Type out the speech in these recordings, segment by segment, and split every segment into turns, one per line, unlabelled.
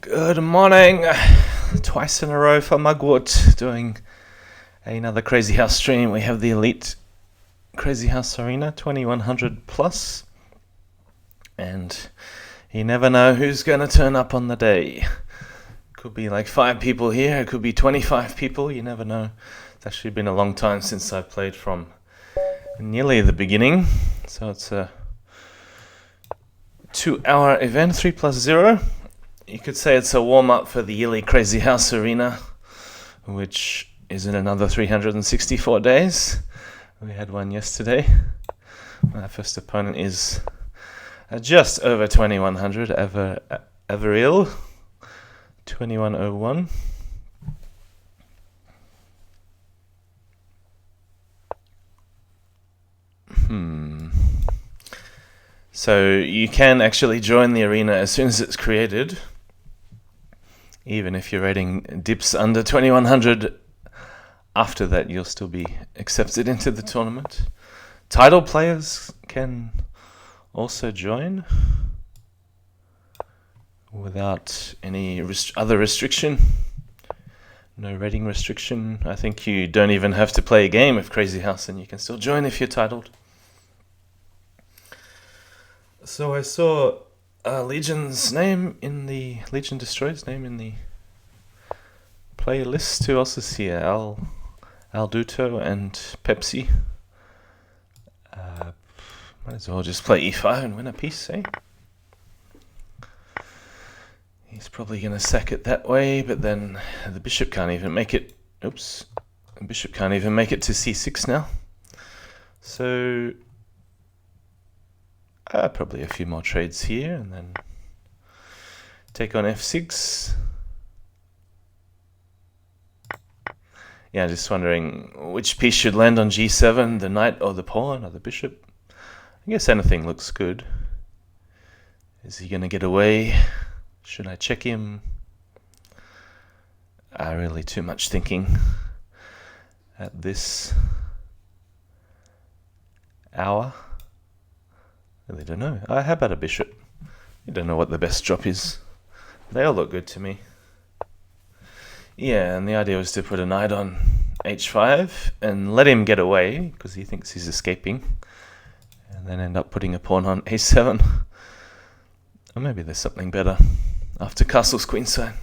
Good morning. Twice in a row for Mugwort doing another Crazy House stream. We have the Elite Crazyhouse Arena 2100 plus, and you never know who's going to turn up on the day. Could be like 5 people here, it could be 25 people, you never know. It's actually been a long time since I played from nearly the beginning, so it's a 2-hour event, 3+0. You could say it's a warm-up for the Elite Crazyhouse Arena, which is in another 364 days. We had one yesterday. My first opponent is just over 2100, Averill, 2101. So you can actually join the arena as soon as it's created. Even if your rating dips under 2100, after that you'll still be accepted into the tournament. Title players can also join without any other restriction. No rating restriction. I think you don't even have to play a game of Crazy House and you can still join if you're titled. So I saw LegionDestroyer's name in the playlist. Who else is here? Alduto and Pepsi. Might as well just play e5 and win a piece, eh? He's probably going to sack it that way, but then the bishop can't even make it. Oops. The bishop can't even make it to c6 now. So probably a few more trades here, and then take on f6. Yeah, just wondering which piece should land on g7, the knight or the pawn or the bishop. I guess anything looks good. Is he going to get away? Should I check him? Really too much thinking at this hour. Really don't know. How about a bishop? You don't know what the best drop is. They all look good to me. Yeah, and the idea was to put a knight on h5 and let him get away because he thinks he's escaping, and then end up putting a pawn on a7. Or maybe there's something better after castle's queenside.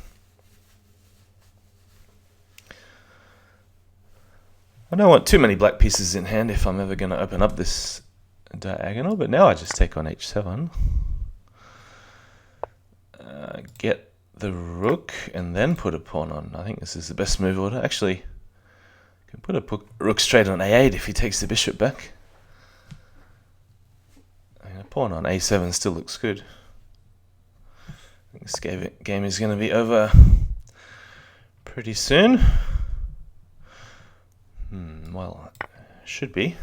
I don't want too many black pieces in hand if I'm ever going to open up this diagonal, but now I just take on h7. Get the rook and then put a pawn on. I think this is the best move order. Actually, you can put a rook straight on a8 if he takes the bishop back. And a pawn on a7 still looks good. I think this game is going to be over pretty soon. Well, should be.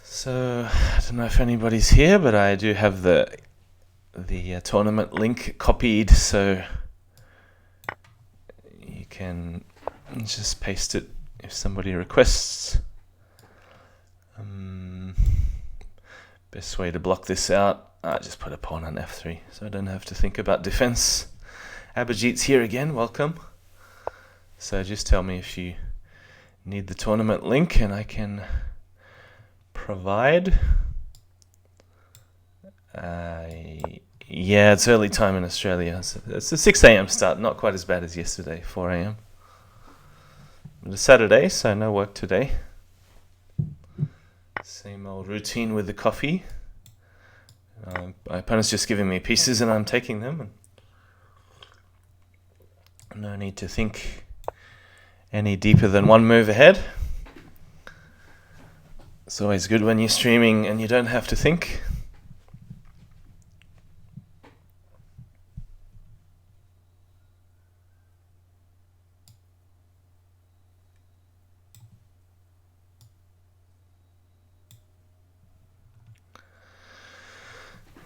So, I don't know if anybody's here, but I do have the tournament link copied, so you can just paste it if somebody requests. Best way to block this out, I just put a pawn on f3, so I don't have to think about defense. Abhijit's here again, welcome. So just tell me if you need the tournament link and I can provide. Yeah, it's early time in Australia. So it's a 6 a.m. start, not quite as bad as yesterday, 4 a.m. But it's Saturday, so no work today. Same old routine with the coffee. My opponent's just giving me pieces and I'm taking them. And no need to think any deeper than one move ahead. It's always good when you're streaming and you don't have to think.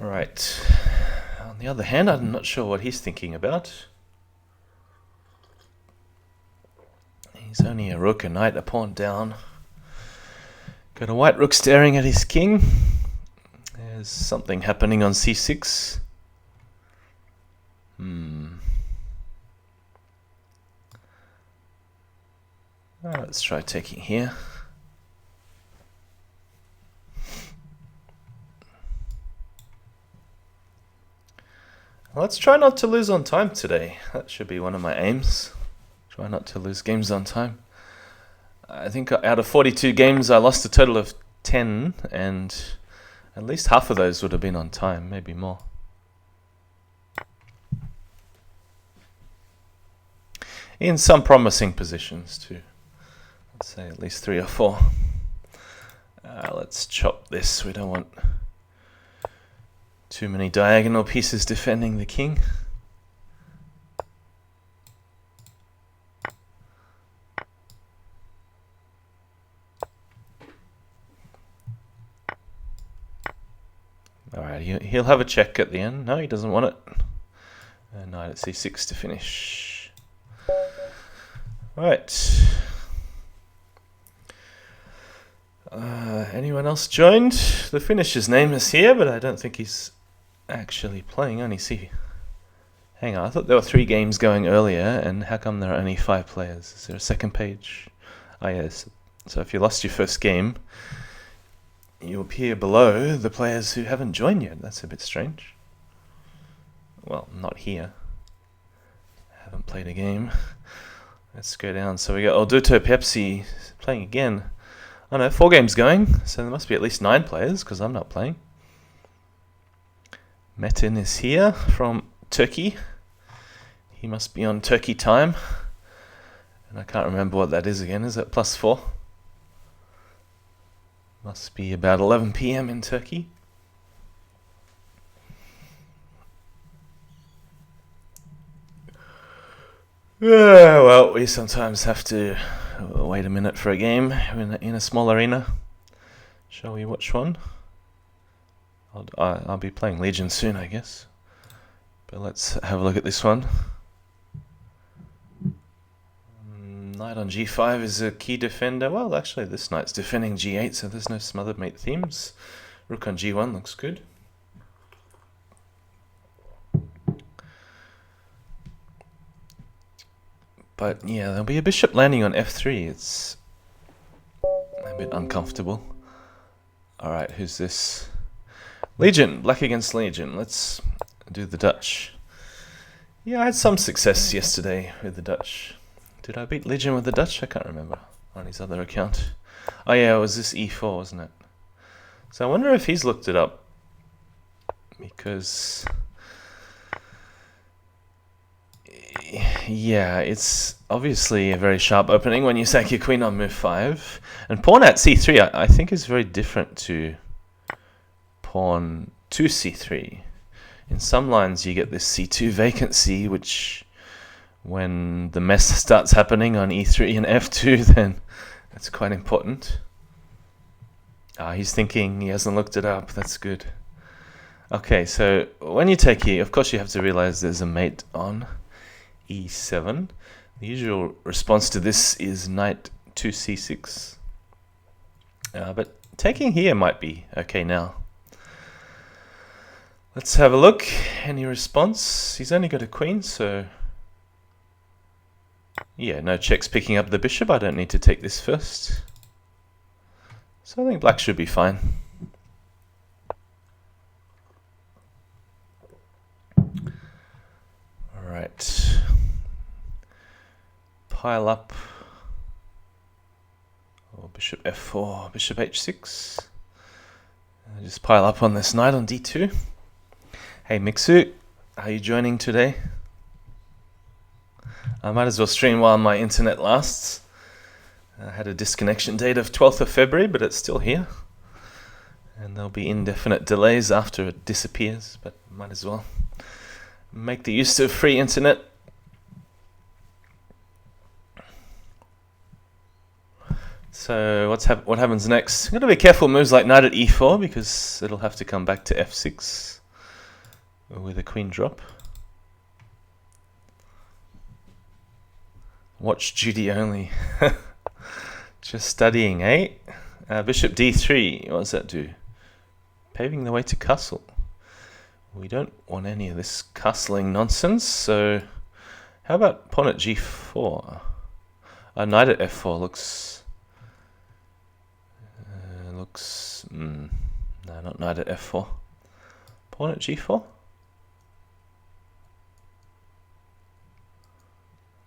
Right. On the other hand, I'm not sure what he's thinking about. He's only a rook, a knight, a pawn down. Got a white rook staring at his king. There's something happening on c6. Let's try taking here. Let's try not to lose on time today. That should be one of my aims. Try not to lose games on time. I think out of 42 games, I lost a total of 10, and at least half of those would have been on time, maybe more. In some promising positions too. Let's say at least 3 or 4. Let's chop this. We don't want too many diagonal pieces defending the king. Alright, he'll have a check at the end. No, he doesn't want it. Knight at c6 to finish. Right. Anyone else joined? The finisher's name is here, but I don't think he's actually playing. Only see. Hang on, I thought there were 3 games going earlier, and how come there are only 5 players? Is there a second page? Oh yes. So if you lost your first game, you appear below the players who haven't joined yet. That's a bit strange. Well, not here. Haven't played a game. Let's go down. So we got Alduto Pepsi playing again. Oh no, 4 games going, so there must be at least 9 players, because I'm not playing. Metin is here from Turkey. He must be on Turkey time. And I can't remember what that is again. Is it +4? Must be about 11 PM in Turkey. Well, we sometimes have to wait a minute for a game in a small arena. Shall we watch one? I'll be playing Legion soon, I guess. But let's have a look at this one. Knight on g5 is a key defender. Well, actually, this knight's defending g8, so there's no smothered mate themes. Rook on g1 looks good. But yeah, there'll be a bishop landing on f3. It's a bit uncomfortable. Alright, who's this? Legion, black against Legion. Let's do the Dutch. Yeah, I had some success yesterday with the Dutch. Did I beat Legion with the Dutch? I can't remember on his other account. Oh yeah, it was this e4, wasn't it? So I wonder if he's looked it up. Because yeah, it's obviously a very sharp opening when you sack your queen on move 5. And pawn at c3 I think is very different to pawn to c3. In some lines you get this c2 vacancy, which when the mess starts happening on e3 and f2, then that's quite important. He's thinking, he hasn't looked it up, that's good. Okay, so when you take here, of course you have to realize there's a mate on e7. The usual response to this is knight to c6. But taking here might be okay now. Let's have a look. Any response? He's only got a queen, so yeah, no checks picking up the bishop. I don't need to take this first. So I think black should be fine. Alright. Pile up. Oh, bishop f4, bishop h6. Just pile up on this knight on d2. Hey Mixu, are you joining today? I might as well stream while my internet lasts. I had a disconnection date of 12th of February, but it's still here. And there'll be indefinite delays after it disappears, but might as well make the use of free internet. So what happens next? I'm going to be careful moves like knight at e4, because it'll have to come back to f6 with a queen drop. Watch Judy only. Just studying, eh? Bishop d3, what does that do? Paving the way to castle. We don't want any of this castling nonsense, so how about pawn at g4? Knight at f4 looks... no, not knight at f4. Pawn at g4?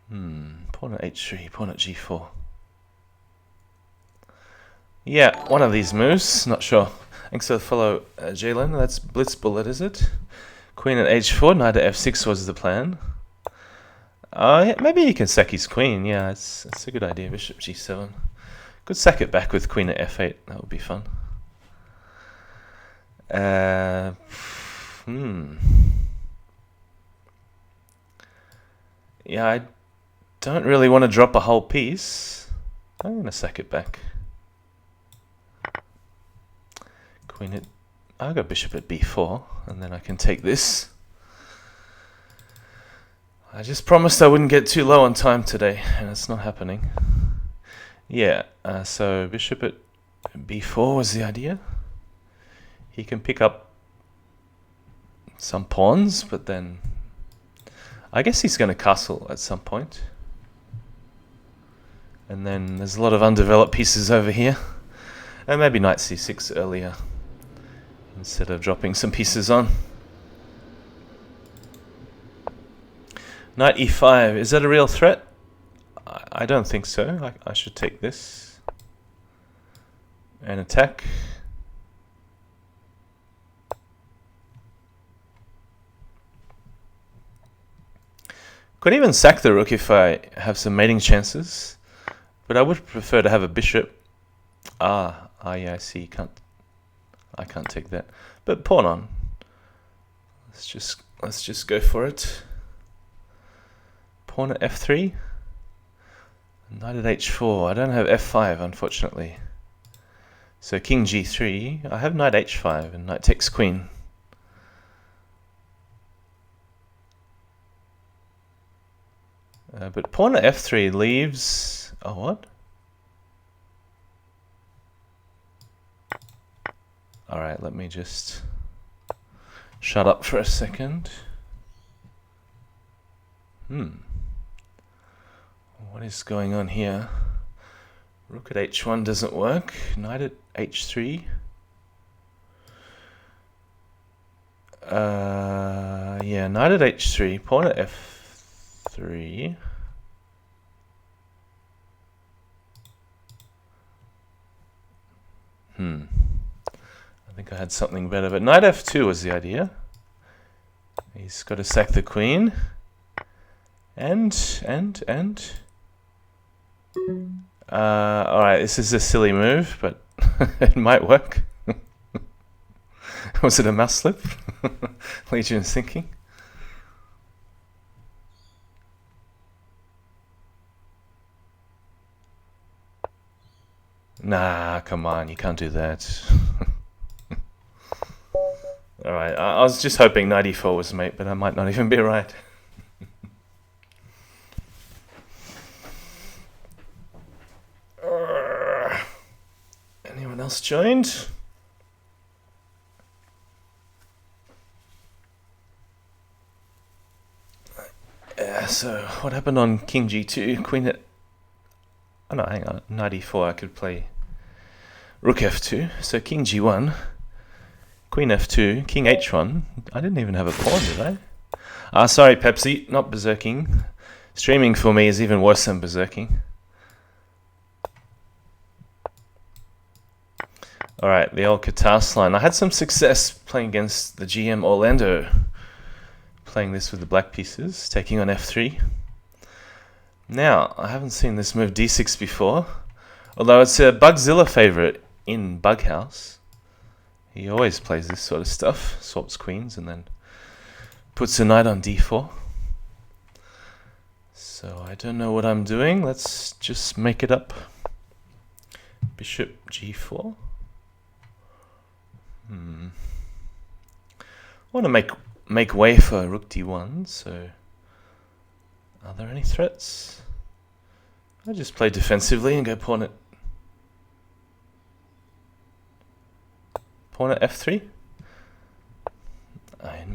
Pawn at h3, pawn at g4. Yeah, one of these moves, not sure. Thanks for the follow, Jalen. That's Blitz Bullet, is it? Queen at h4, knight at f6 was the plan. Yeah, maybe he can sack his queen. Yeah, it's a good idea. Bishop g7. Could sack it back with queen at f8. That would be fun. Yeah, I don't really want to drop a whole piece. I'm going to sack it back. Queen at... I'll go bishop at b4, and then I can take this. I just promised I wouldn't get too low on time today, and it's not happening. Yeah, so bishop at b4 was the idea. He can pick up some pawns, but then... I guess he's going to castle at some point. And then there's a lot of undeveloped pieces over here. And maybe knight c6 earlier, instead of dropping some pieces on. Knight e5, is that a real threat? I don't think so. I should take this and attack. Could even sack the rook if I have some mating chances, but I would prefer to have a bishop. Yeah, I see. I can't take that. But pawn on. Let's just go for it. Pawn at f3. Knight at h4. I don't have f5, unfortunately. So king g3. I have knight h5 and knight takes queen. But pawn at f3 leaves... Oh, what? Alright, let me just shut up for a second. What is going on here? Rook at h1 doesn't work. Knight at h3. Yeah, knight at h3. Pawn at f3. I think I had something better, but knight f2 was the idea. He's got to sack the queen. Alright, this is a silly move, but it might work. Was it a mouse slip? Legion's thinking. Nah, come on, you can't do that. Alright, I was just hoping knight e4 was mate, but I might not even be right. Anyone else joined? Yeah, so what happened on king g2, queen at... Oh no, hang on, knight e4 I could play rook f2, so king g1, queen f2, king h1. I didn't even have a pawn, did I? Sorry Pepsi, not berserking. Streaming for me is even worse than berserking. Alright, the old Katas line. I had some success playing against the GM Orlando. Playing this with the black pieces, taking on f3. Now, I haven't seen this move d6 before, although it's a Bugzilla favorite in Bughouse. He always plays this sort of stuff, swaps queens and then puts a knight on d4. So I don't know what I'm doing, let's just make it up. Bishop g4. I want to make way for rook d1, so are there any threats? I just play defensively and go pawn at f3.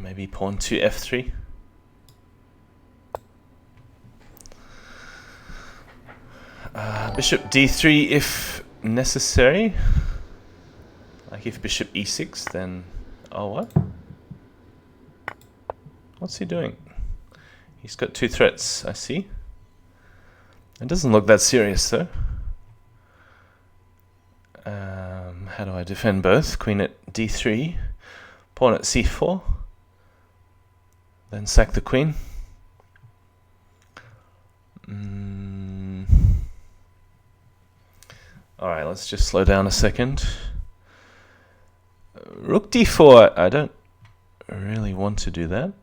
Maybe pawn to f3. Bishop d3 if necessary. Like if bishop e6, then... Oh, what? What's he doing? He's got two threats, I see. It doesn't look that serious, though. How do I defend both? Queen at d3, pawn at c4, then sack the queen. Alright, let's just slow down a second. Rook d4, I don't really want to do that.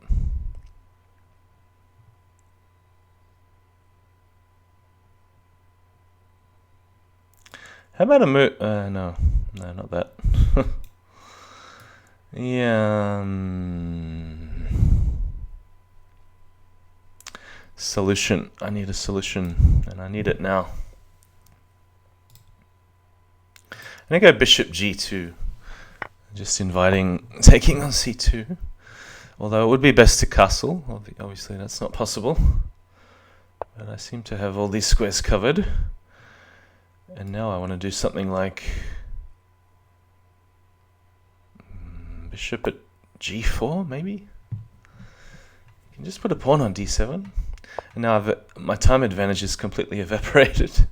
How about a move? No, not that. Yeah. Solution. I need a solution, and I need it now. I'm gonna go bishop g2. Just taking on c2. Although it would be best to castle. Obviously, that's not possible. But I seem to have all these squares covered. And now I want to do something like bishop at g4, maybe? You can just put a pawn on d7. And now my time advantage is completely evaporated.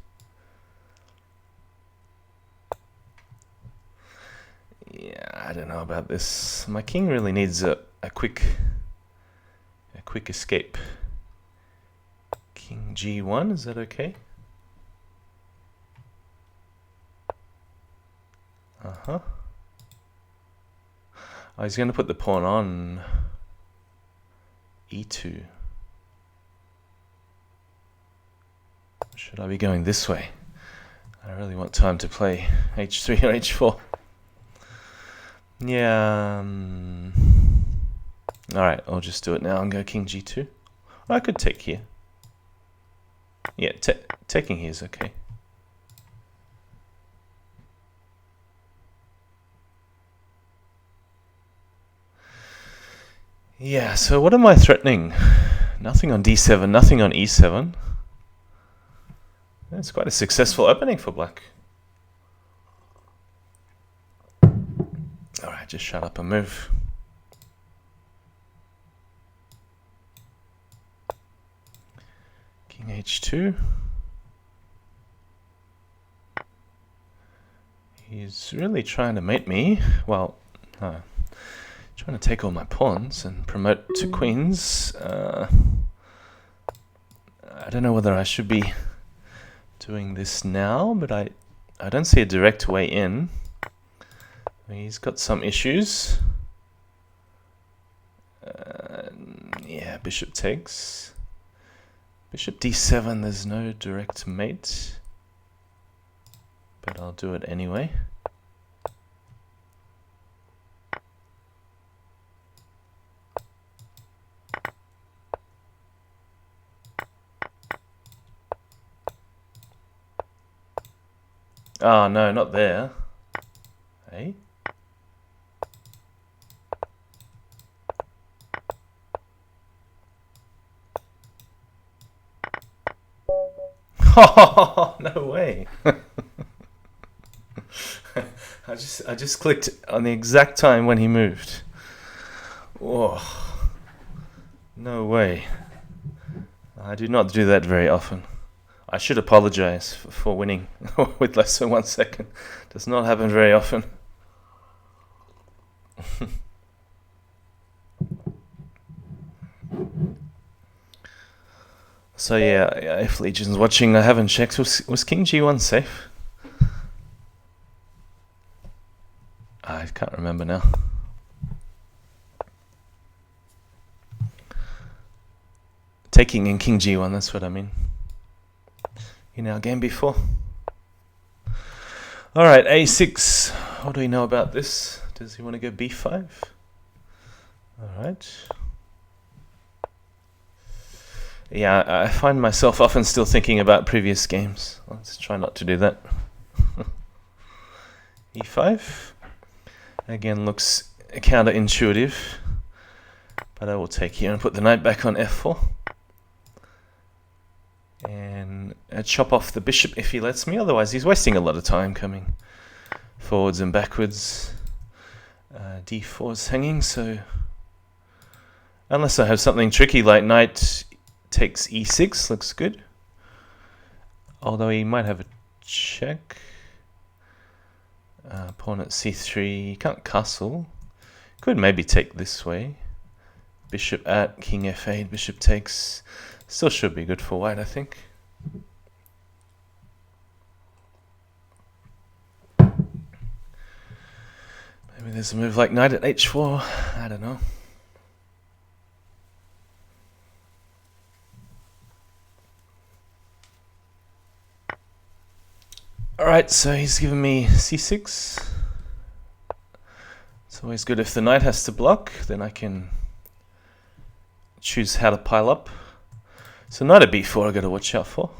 Yeah, I don't know about this. My king really needs a quick escape. King g1, is that okay? Oh, he's going to put the pawn on e2. Should I be going this way? I really want time to play h3 or h4. Yeah. Alright, I'll just do it now and go king g2. I could take here. Yeah, taking here is okay. Yeah, so what am I threatening? Nothing on d7, nothing on e7. It's quite a successful opening for black. Alright, just shut up and move. King h2. He's really trying to mate me. Well, no. Trying to take all my pawns and promote to queens. I don't know whether I should be doing this now, but I don't see a direct way in. He's got some issues. Yeah, bishop takes. Bishop d7, there's no direct mate. But I'll do it anyway. Oh, no, not there. Hey? Oh, no way. I just clicked on the exact time when he moved. Whoa. No way. I do not do that very often. I should apologize for winning with less than 1 second. Does not happen very often. So yeah, if Legion's watching, I haven't checked. Was King G1 safe? I can't remember now. Taking in King G1, that's what I mean. In our game before. Alright, A6. What do we know about this? Does he want to go B5? Alright. Yeah, I find myself often still thinking about previous games. Let's try not to do that. E5. Again, looks counterintuitive. But I will take here and put the knight back on f4. And chop off the bishop if he lets me, otherwise he's wasting a lot of time coming forwards and backwards. d4 is hanging, so unless I have something tricky like knight takes e6, looks good. Although he might have a check. Pawn at c3, can't castle. Could maybe take this way. Bishop at king f8, bishop takes. Still should be good for white, I think. Maybe there's a move like knight at h4, I don't know. Alright, so he's given me c6. It's always good if the knight has to block, then I can choose how to pile up. So knight at b4 I gotta watch out for.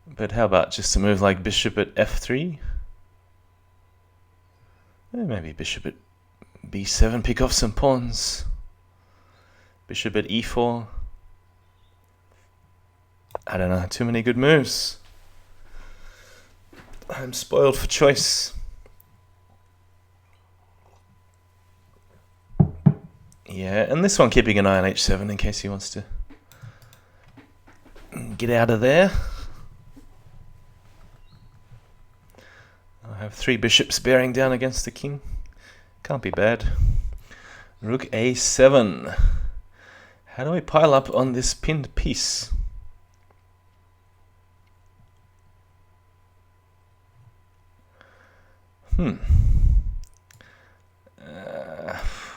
But how about just a move like bishop at f3? Maybe bishop at b7, pick off some pawns. Bishop at e4. I don't know, too many good moves. I'm spoiled for choice. Yeah, and this one keeping an eye on h7 in case he wants to get out of there. I have 3 bishops bearing down against the king. Can't be bad. Rook a7. How do we pile up on this pinned piece?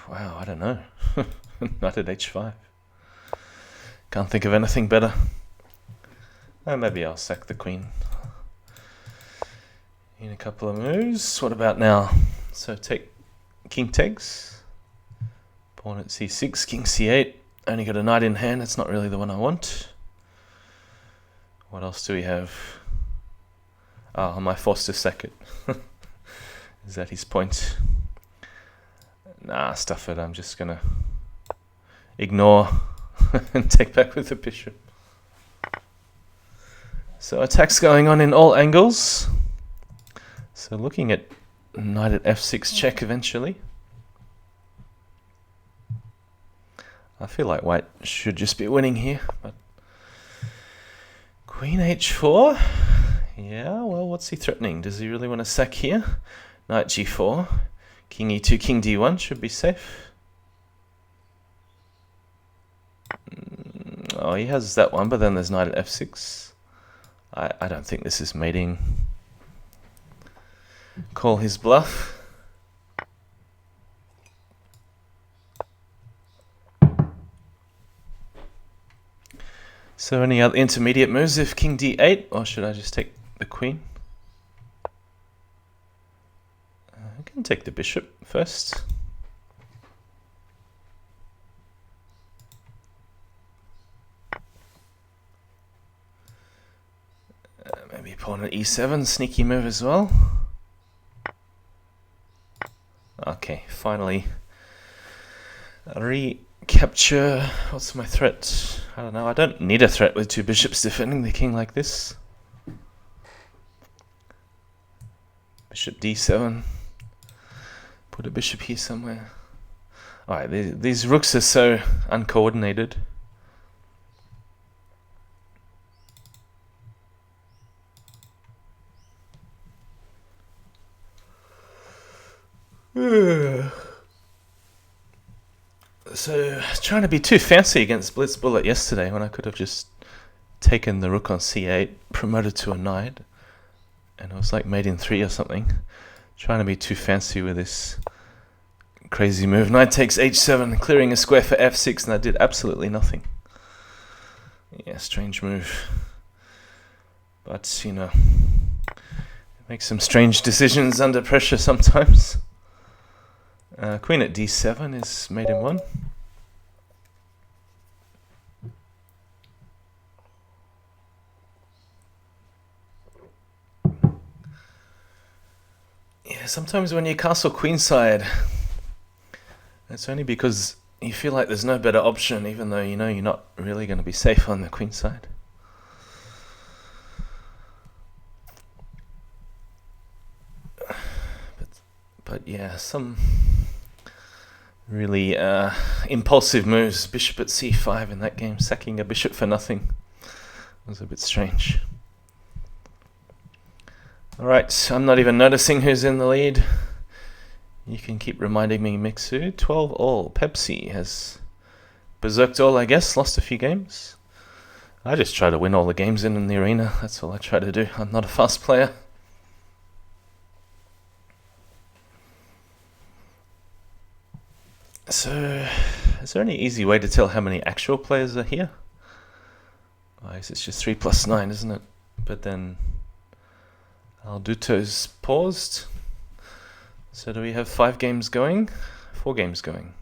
Wow, I don't know. Knight at h5. Can't think of anything better. Maybe I'll sack the queen in a couple of moves. What about now? So take king takes. Pawn at c6, king c8. Only got a knight in hand. It's not really the one I want. What else do we have? Oh, am I forced to sack it? Is that his point? Nah, stuff it. I'm just gonna ignore and take back with the bishop. So attacks going on in all angles. So looking at knight at f6 check eventually. I feel like white should just be winning here, but queen h4. Yeah, well, what's he threatening? Does he really want to sack here? Knight g4. King e2, king d1 should be safe. Oh, he has that one, but then there's knight at f6. I don't think this is mating. Call his bluff. So any other intermediate moves if king d8, or should I just take the queen? I can take the bishop first. Maybe pawn at e7, sneaky move as well. Okay, finally recapture. What's my threat? I don't know. I don't need a threat with 2 bishops defending the king like this. Bishop d7. Put a bishop here somewhere. Alright, these rooks are so uncoordinated. So, trying to be too fancy against Blitz Bullet yesterday when I could have just taken the rook on c8, promoted to a knight, and it was like mate in 3 or something. Trying to be too fancy with this crazy move. Knight takes h7, clearing a square for f6, and I did absolutely nothing. Yeah, strange move. But, you know, make some strange decisions under pressure sometimes. Queen at d7 is mate in 1. Yeah, sometimes when you castle queenside, It's only because you feel like there's no better option, even though you know you're not really going to be safe on the queen side. But yeah, some really impulsive moves. Bishop at c5 in that game, sacking a bishop for nothing. Was a bit strange. Alright, I'm not even noticing who's in the lead. You can keep reminding me, Mixu. 12 all. Pepsi has berserked all, I guess. Lost a few games. I just try to win all the games in the arena. That's all I try to do. I'm not a fast player. So, is there any easy way to tell how many actual players are here? I guess it's just 3 plus 9, isn't it? But then Alduto's paused. So do we have 5 games going? 4 games going.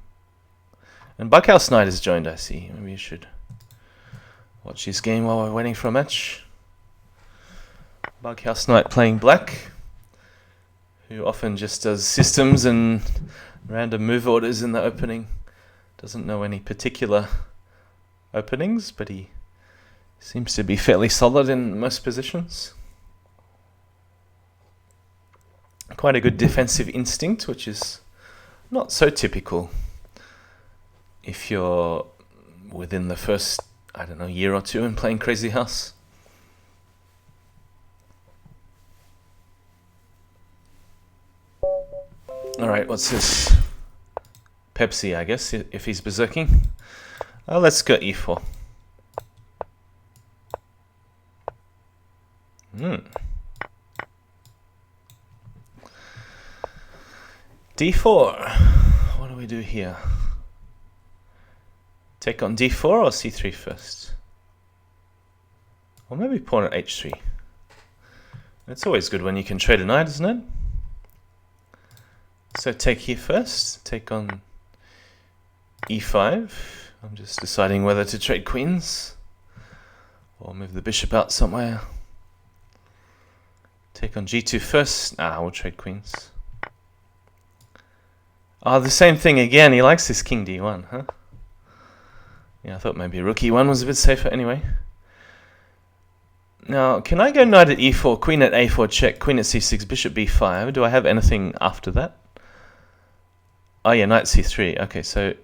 And Bughouse Knight has joined, I see. Maybe you should watch his game while we're waiting for a match. Bughouse Knight playing black, who often just does systems and random move orders in the opening. Doesn't know any particular openings, but he seems to be fairly solid in most positions. Quite a good defensive instinct, which is not so typical if you're within the first, I don't know, year or two in playing Crazy House. Alright, what's this? Pepsi, I guess, if he's berserking. Let's go e4. d4. What do we do here? Take on d4 or c3 first? Or maybe pawn at h3. It's always good when you can trade a knight, isn't it? So take here first. Take on e5. I'm just deciding whether to trade queens or move the bishop out somewhere. Take on g2 first. We'll trade queens. The same thing again. He likes this king d1, huh? Yeah, I thought maybe rook e1 was a bit safer anyway. Now, can I go knight at e4, queen at a4 check, queen at c6, bishop b5? Do I have anything after that? Oh yeah, knight c3. Okay, so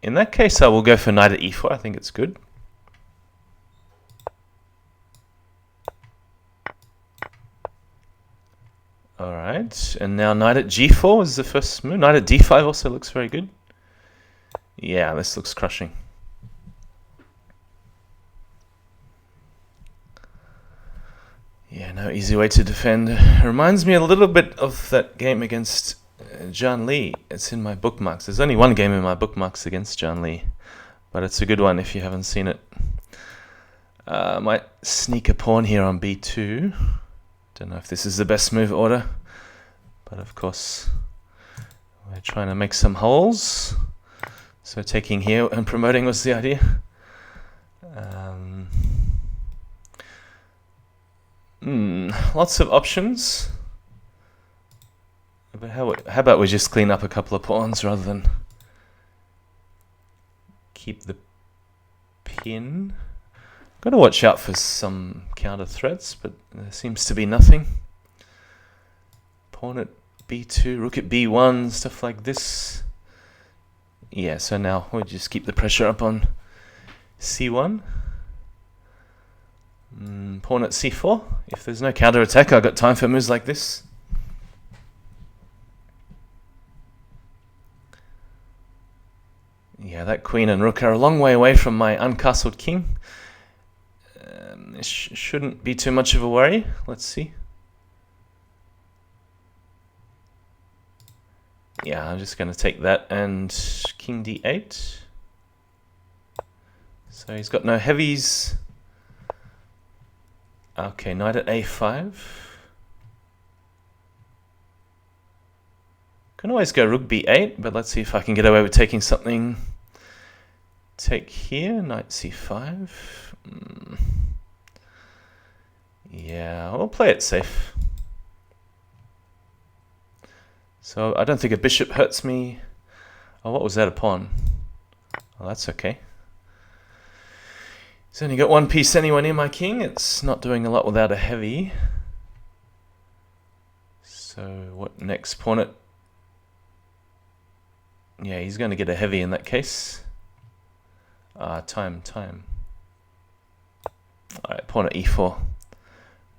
in that case I will go for knight at e4. I think it's good. Alright, and now knight at g4 is the first move. Knight at d5 also looks very good. Yeah, this looks crushing. Yeah, no easy way to defend. It reminds me a little bit of that game against Zhang Li. It's in my bookmarks. There's only one game in my bookmarks against Zhang Li, but it's a good one if you haven't seen it. Might sneak a pawn here on b2. Don't know if this is the best move order, but of course we're trying to make some holes. So taking here and promoting was the idea. Lots of options. But how about we just clean up a couple of pawns rather than keep the pin? Got to watch out for some counter threats, but there seems to be nothing. Pawn at b2, rook at b1, stuff like this. Yeah, so now we'll just keep the pressure up on c1. Pawn at c4. If there's no counter attack, I've got time for moves like this. Yeah, that queen and rook are a long way away from my uncastled king. It shouldn't be too much of a worry. Let's see. Yeah, I'm just going to take that and king d8. So he's got no heavies. Okay, knight at a5. Can always go rook b8, but let's see if I can get away with taking something. Take here, knight c5. Yeah, we'll play it safe. So I don't think a bishop hurts me. Oh, what was that, a pawn? Oh, that's okay. He's only got one piece anyway near my king. It's not doing a lot without a heavy. So what next? Pawn it. Yeah, he's going to get a heavy in that case. Time. Alright, pawn at e4.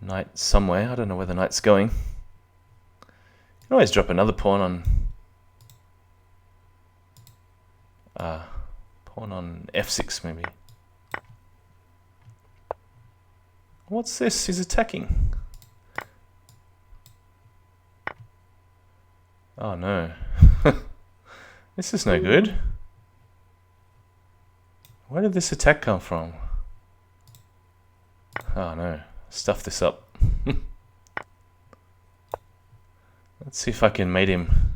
Knight somewhere. I don't know where the knight's going. You can always drop another pawn on f6 maybe. What's this? He's attacking. Oh no. This is no good. Where did this attack come from? Oh no. Stuff this up. Let's see if I can mate him.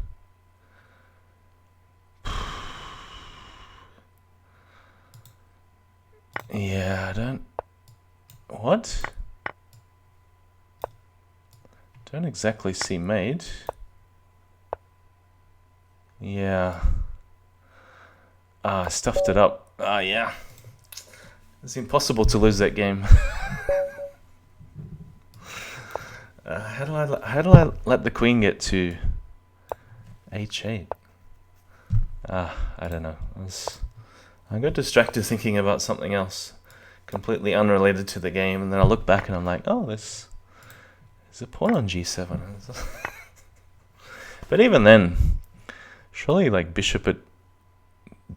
Yeah, I don't... What? Don't exactly see mate. Yeah. I stuffed it up. Yeah. It's impossible to lose that game. How do I let the queen get to h8? I don't know. I got distracted thinking about something else, completely unrelated to the game, and then I look back and I'm like, oh, there's a pawn on g7. But even then, surely like bishop at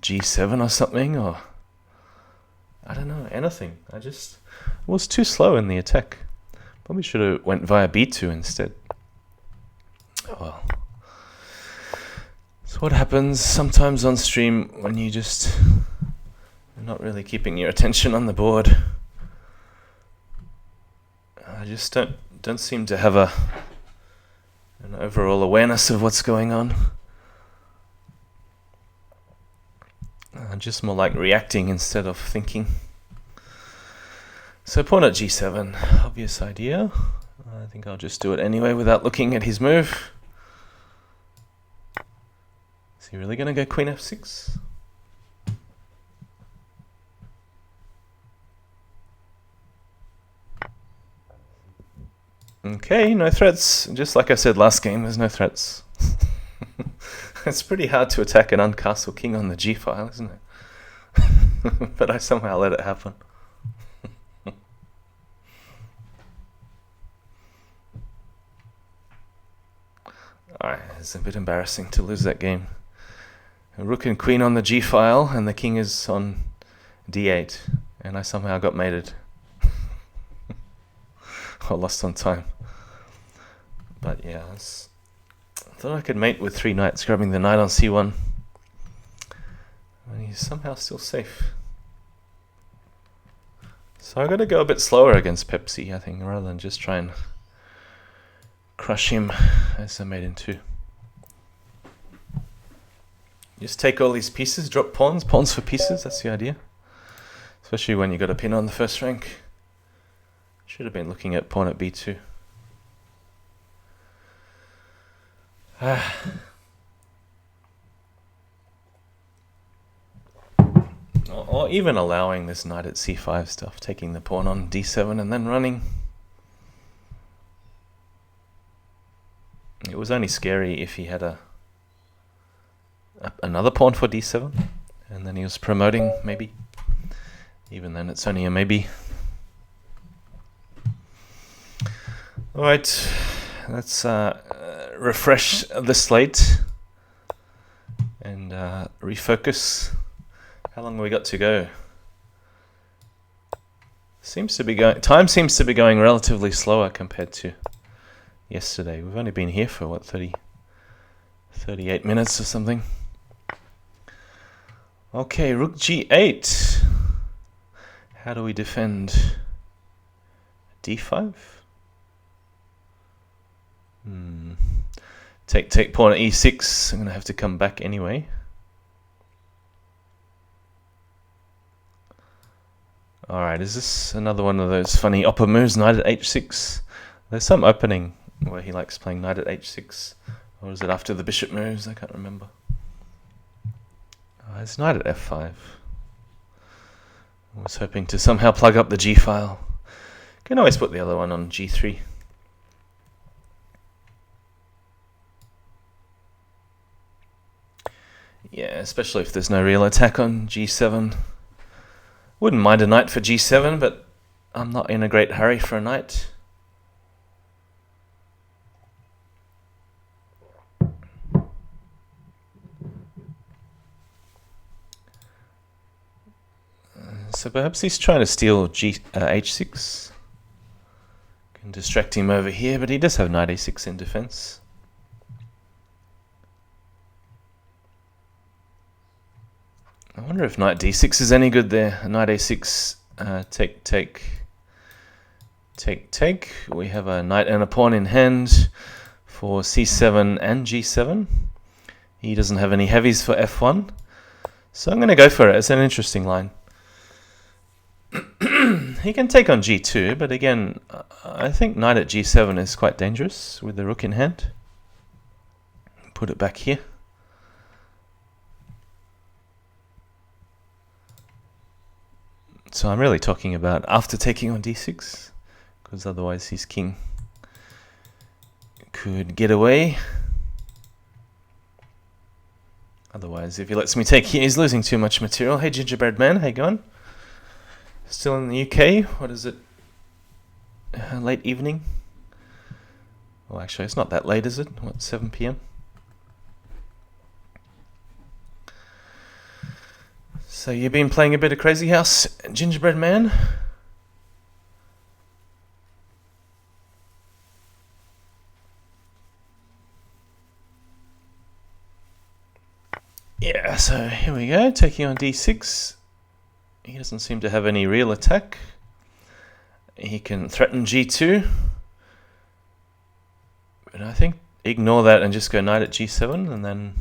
g7 or something, or I don't know, anything. I just was too slow in the attack. Probably should have went via b2 instead. Oh well. So what happens sometimes on stream when you just are not really keeping your attention on the board? I just don't seem to have an overall awareness of what's going on. Just more like reacting instead of thinking. So pawn at g7, obvious idea. I think I'll just do it anyway without looking at his move. Is he really going to go queen f6? Okay, no threats. Just like I said last game, there's no threats. It's pretty hard to attack an uncastled king on the g file, isn't it? But I somehow let it happen. Alright, it's a bit embarrassing to lose that game. A rook and queen on the g file, and the king is on d8, and I somehow got mated. Or lost on time. But yeah, I thought I could mate with 3 knights, grabbing the knight on c1. And he's somehow still safe. So I got to go a bit slower against Pepsi, I think, rather than just try and crush him as I made in 2. Just take all these pieces, drop pawns for pieces, that's the idea. Especially when you got a pin on the first rank. Should have been looking at pawn at b2. Or even allowing this knight at c5 stuff, taking the pawn on d7 and then running. It was only scary if he had another pawn for d7, and then he was promoting, maybe. Even then, it's only a maybe. Alright, let's refresh the slate and refocus. How long have we got to go? Time seems to be going relatively slower compared to yesterday. We've only been here for what, 38 minutes or something. Okay, rook g8. How do we defend? d5? Take pawn at e6. I'm going to have to come back anyway. Alright, is this another one of those funny upper moves, knight at h6? There's some opening where he likes playing knight at h6. Or is it after the bishop moves? I can't remember. It's knight at f5. I was hoping to somehow plug up the g file. Can always put the other one on g3. Yeah, especially if there's no real attack on g7. Wouldn't mind a knight for g7, but I'm not in a great hurry for a knight. So perhaps he's trying to steal h6. Can distract him over here, but he does have knight a6 in defense. I wonder if knight d6 is any good there. Knight a6, take. We have a knight and a pawn in hand for c7 and g7. He doesn't have any heavies for f1, so I'm going to go for it. It's an interesting line. He can take on g2, but again, I think knight at g7 is quite dangerous with the rook in hand. Put it back here. So I'm really talking about after taking on d6, because otherwise his king could get away. Otherwise, if he lets me take here, he's losing too much material. Hey Gingerbread Man, how you going? Still in the UK? What is it? Late evening? Well, actually, it's not that late, is it? What, 7 p.m.? So you've been playing a bit of Crazy House, Gingerbread Man? Yeah, so here we go, taking on d6. He doesn't seem to have any real attack. He can threaten g2. But I think ignore that and just go knight at g7 and then...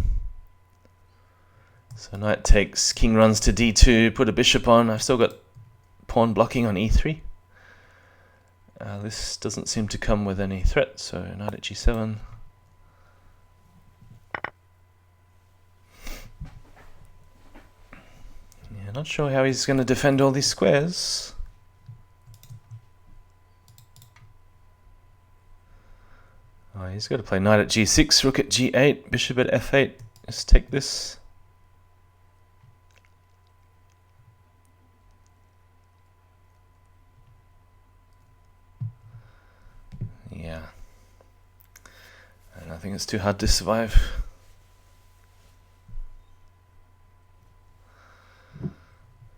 So knight takes, king runs to d2, put a bishop on. I've still got pawn blocking on e3. This doesn't seem to come with any threat, so knight at g7. Yeah, not sure how he's going to defend all these squares. Oh, he's got to play knight at g6, rook at g8, bishop at f8. Let's take this. Yeah. And I think it's too hard to survive.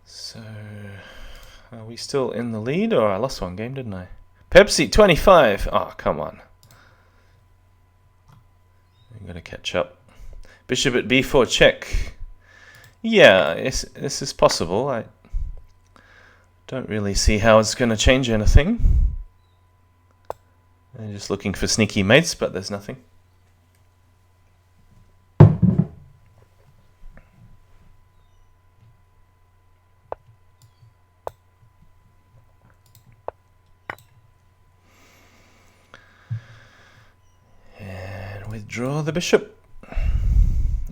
So, are we still in the lead, or I lost one game, didn't I? Pepsi 25. Oh, come on. I'm gonna catch up. Bishop at b4 check. Yeah, this is possible. I don't really see how it's gonna change anything. I'm just looking for sneaky mates, but there's nothing. And withdraw the bishop.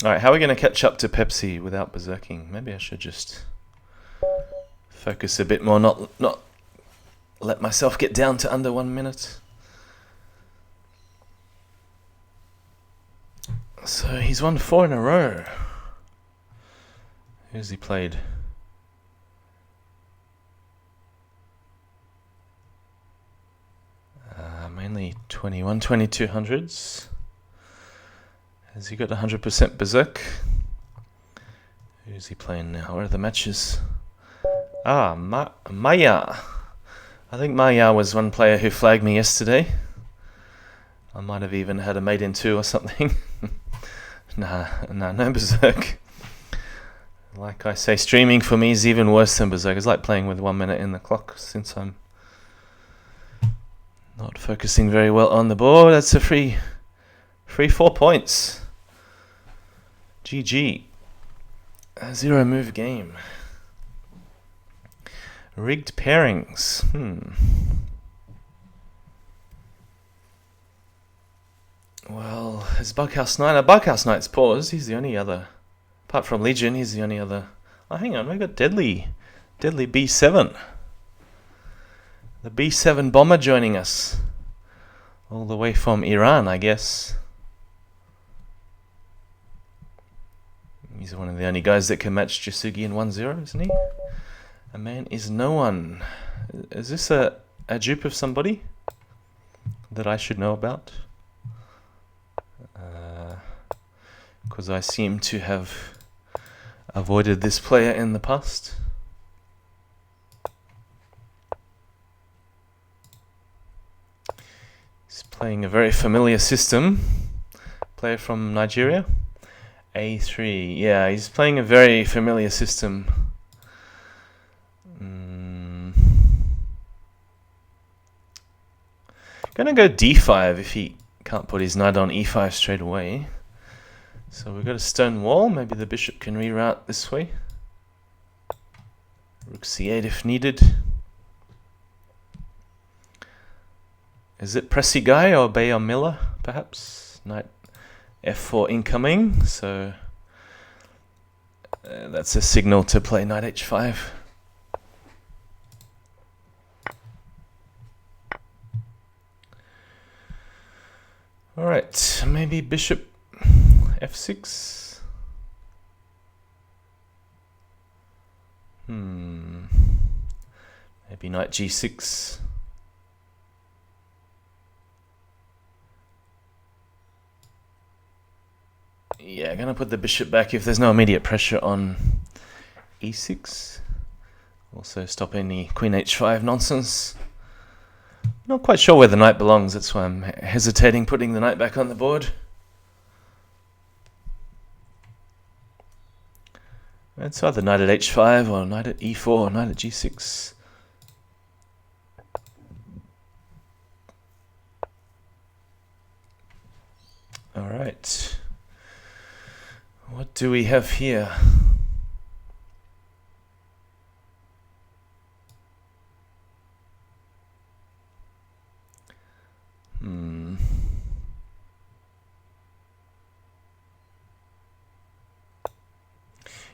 Alright, how are we going to catch up to Pepsi without berserking? Maybe I should just focus a bit more, not let myself get down to under 1 minute. So he's won 4 in a row. Who's he played? Mainly 21, 2200s. Has he got 100% berserk? Who's he playing now? Where are the matches? Ah, Maya. I think Maya was one player who flagged me yesterday. I might have even had a mate in 2 or something. No berserk. Like I say, streaming for me is even worse than berserk. It's like playing with 1 minute in the clock, since I'm not focusing very well on the board. That's a free 4 points. GG. A 0 move game. Rigged pairings. Well, is Bughouse Knight? Bughouse Knight's paused. He's the only other Apart from Legion, he's the only other... Oh, hang on, we've got Deadly B7. The B7 bomber joining us. All the way from Iran, I guess. He's one of the only guys that can match Jasugi in 1-0, isn't he? A man is no one. Is this a dupe of somebody that I should know about? Because I seem to have avoided this player in the past. He's playing a very familiar system. Player from Nigeria. A3. Yeah, he's playing a very familiar system. Gonna go D5 if he can't put his knight on E5 straight away. So we've got a stone wall. Maybe the bishop can reroute this way. Rook C8 if needed. Is it Pressy Guy or Bayer Miller, perhaps? Knight F4 incoming. So that's a signal to play knight H5. Alright, maybe bishop F6. Maybe knight G6. Yeah, gonna put the bishop back if there's no immediate pressure on E6. Also stop any queen H5 nonsense. Not quite sure where the knight belongs, that's why I'm hesitating putting the knight back on the board. It's either knight at H5 or knight at E4 or knight at G6. Alright. What do we have here?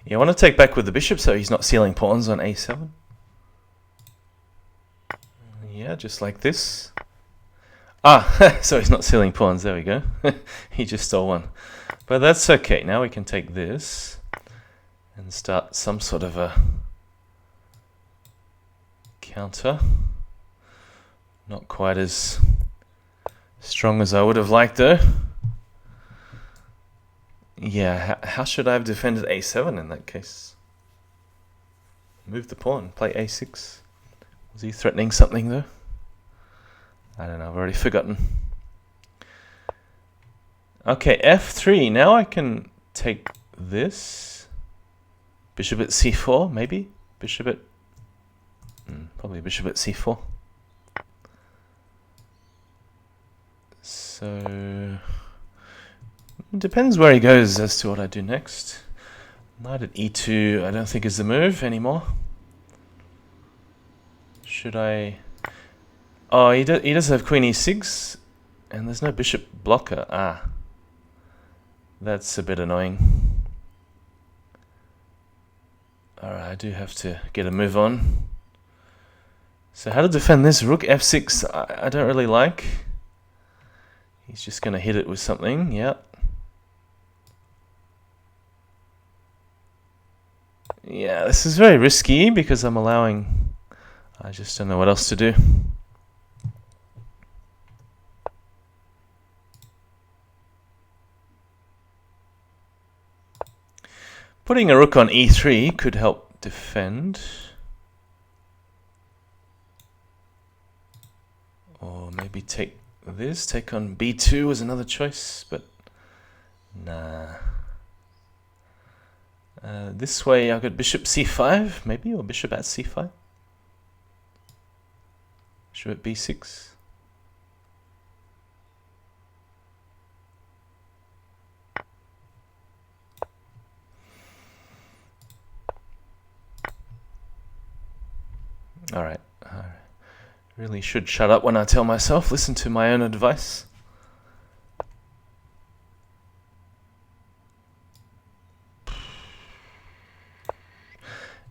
Yeah, I want to take back with the bishop so he's not sealing pawns on A7. Yeah, just like this. Ah, so he's not sealing pawns, there we go. He just stole one. But that's okay, now we can take this and start some sort of a counter. Not quite as strong as I would have liked though. Yeah, how should I have defended A7 in that case? Move the pawn, play A6. Was he threatening something though? I don't know, I've already forgotten. Okay, F3, now I can take this. Bishop at C4, maybe? Bishop at... probably bishop at C4. So... it depends where he goes as to what I do next. Knight at E2 I don't think is the move anymore. Should I... oh, he does have queen E6 and there's no bishop blocker. Ah, that's a bit annoying. Alright, I do have to get a move on. So how to defend this? Rook F6 I don't really like. He's just going to hit it with something, yeah. Yeah, this is very risky because I'm allowing... I just don't know what else to do. Putting a rook on E3 could help defend. Or maybe take this. Take on B2 was another choice, but nah. This way I've got bishop C5, maybe, or bishop at C5. Bishop at B6. Alright. I really should shut up when I tell myself, listen to my own advice.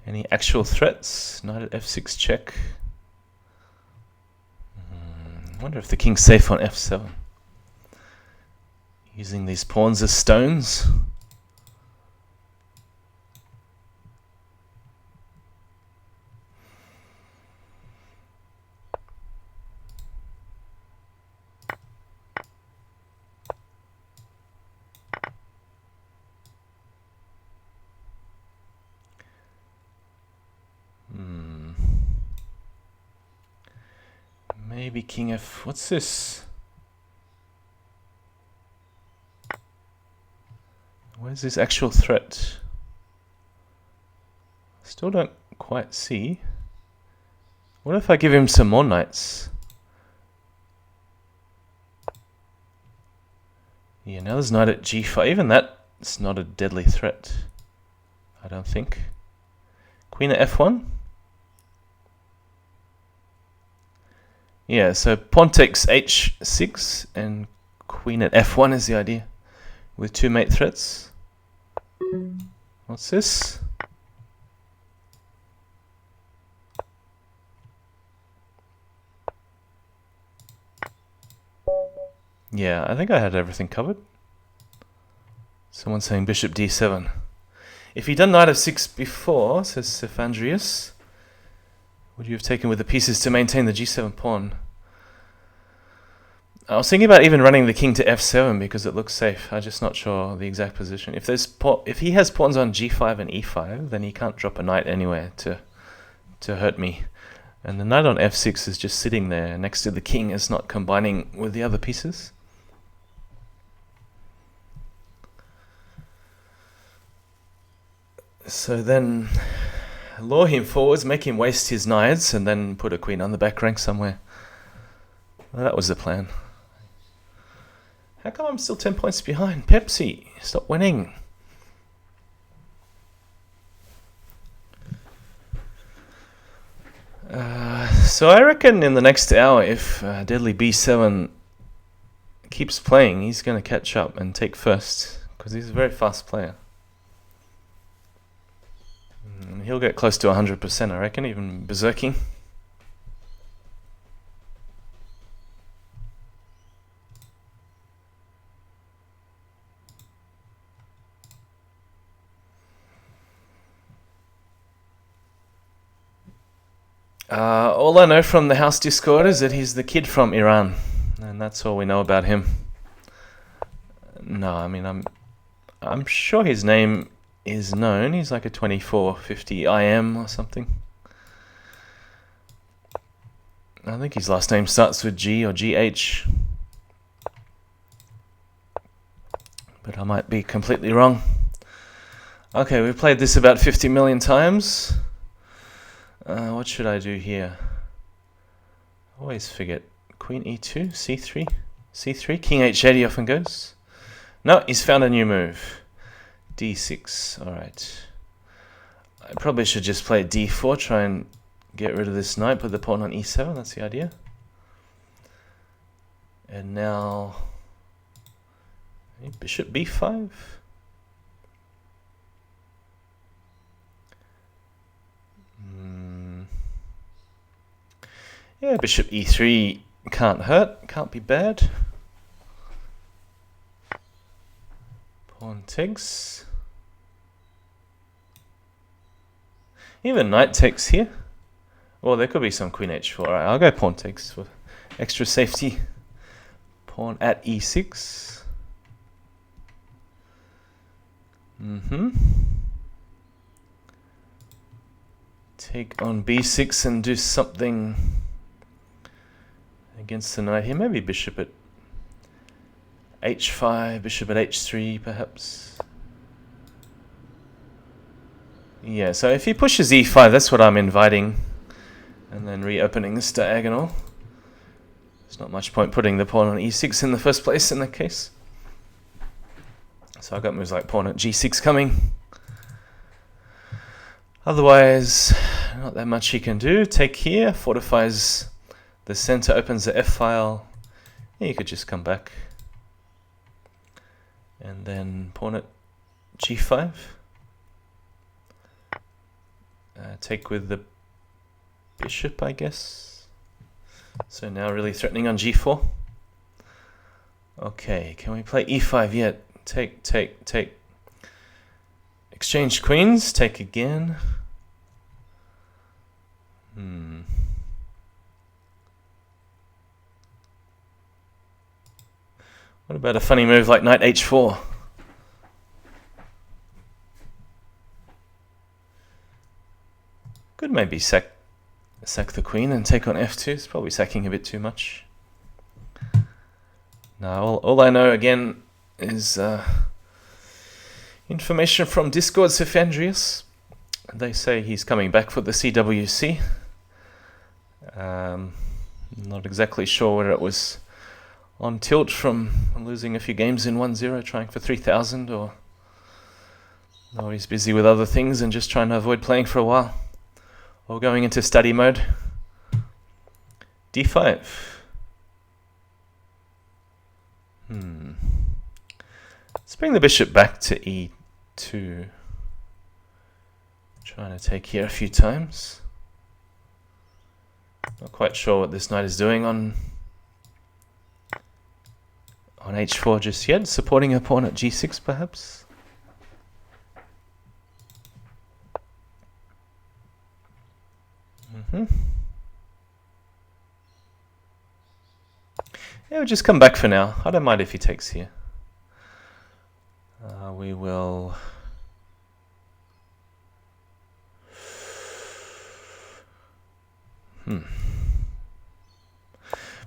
Any actual threats? Knight at f6 check. I wonder if the king's safe on f7. Using these pawns as stones. Maybe king f... What's this? Where's his actual threat? Still don't quite see. What if I give him some more knights? Yeah, now there's knight at g5. Even that's not a deadly threat, I don't think. Queen at f1? Yeah, so pawn takes h6 and queen at f1 is the idea, with two mate threats. What's this? Yeah, I think I had everything covered. Someone's saying bishop d7. If he'd done knight f6 before, says Sefandrius, would you have taken with the pieces to maintain the g7 pawn? I was thinking about even running the king to f7 because it looks safe. I'm just not sure the exact position. If he has pawns on g5 and e5, then he can't drop a knight anywhere to hurt me. And the knight on f6 is just sitting there next to the king. It's not combining with the other pieces. So then lure him forwards, make him waste his knights, and then put a queen on the back rank somewhere. Well, that was the plan. How come I'm still 10 points behind? Pepsi, stop winning. So I reckon in the next hour, if Deadly B7 keeps playing, he's going to catch up and take first, because he's a very fast player. And he'll get close to 100%, I reckon, even berserking. All I know from the house Discord is that he's the kid from Iran, and that's all we know about him. No, I mean, I'm sure his name is known. He's like a 2450 IM or something. I think his last name starts with G or GH, but I might be completely wrong. Okay, we've played this about 50 million times. What should I do here? I always forget. Queen e2, c3, c3, king h8 he often goes. No, he's found a new move. d6, alright. I probably should just play d4, try and get rid of this knight, put the pawn on e7, that's the idea. And now, bishop b5. Yeah, bishop e3 can't hurt, can't be bad. Pawn takes. Even knight takes here. Well, there could be some queen h4. Alright, I'll go pawn takes for extra safety. Pawn at e6. Take on b6 and do something against the knight here. Maybe bishop at h5, bishop at h3 perhaps. Yeah, so if he pushes e5, that's what I'm inviting. And then reopening this diagonal. There's not much point putting the pawn on e6 in the first place in that case. So I've got moves like pawn at g6 coming. Otherwise, not that much he can do. Take here, fortifies the center, opens the f-file. Yeah, you could just come back. And then pawn at g5. take with the bishop, I guess. So now really threatening on g4. Okay, can we play e5 yet? Take, take, take. Exchange queens, take again. What about a funny move like knight h4? Could maybe sack the queen and take on f2. It's probably sacking a bit too much. Now, all I know again is information from Discord Sifandrius. They say he's coming back for the CWC. Not exactly sure whether it was on tilt from losing a few games in 1-0, trying for 3,000, or he's busy with other things and just trying to avoid playing for a while, or going into study mode. d5. Let's bring the bishop back to e2. Trying to take here a few times. Not quite sure what this knight is doing on h4 just yet. Supporting a pawn at g6 perhaps. Yeah, we'll just come back for now. I don't mind if he takes here. We will...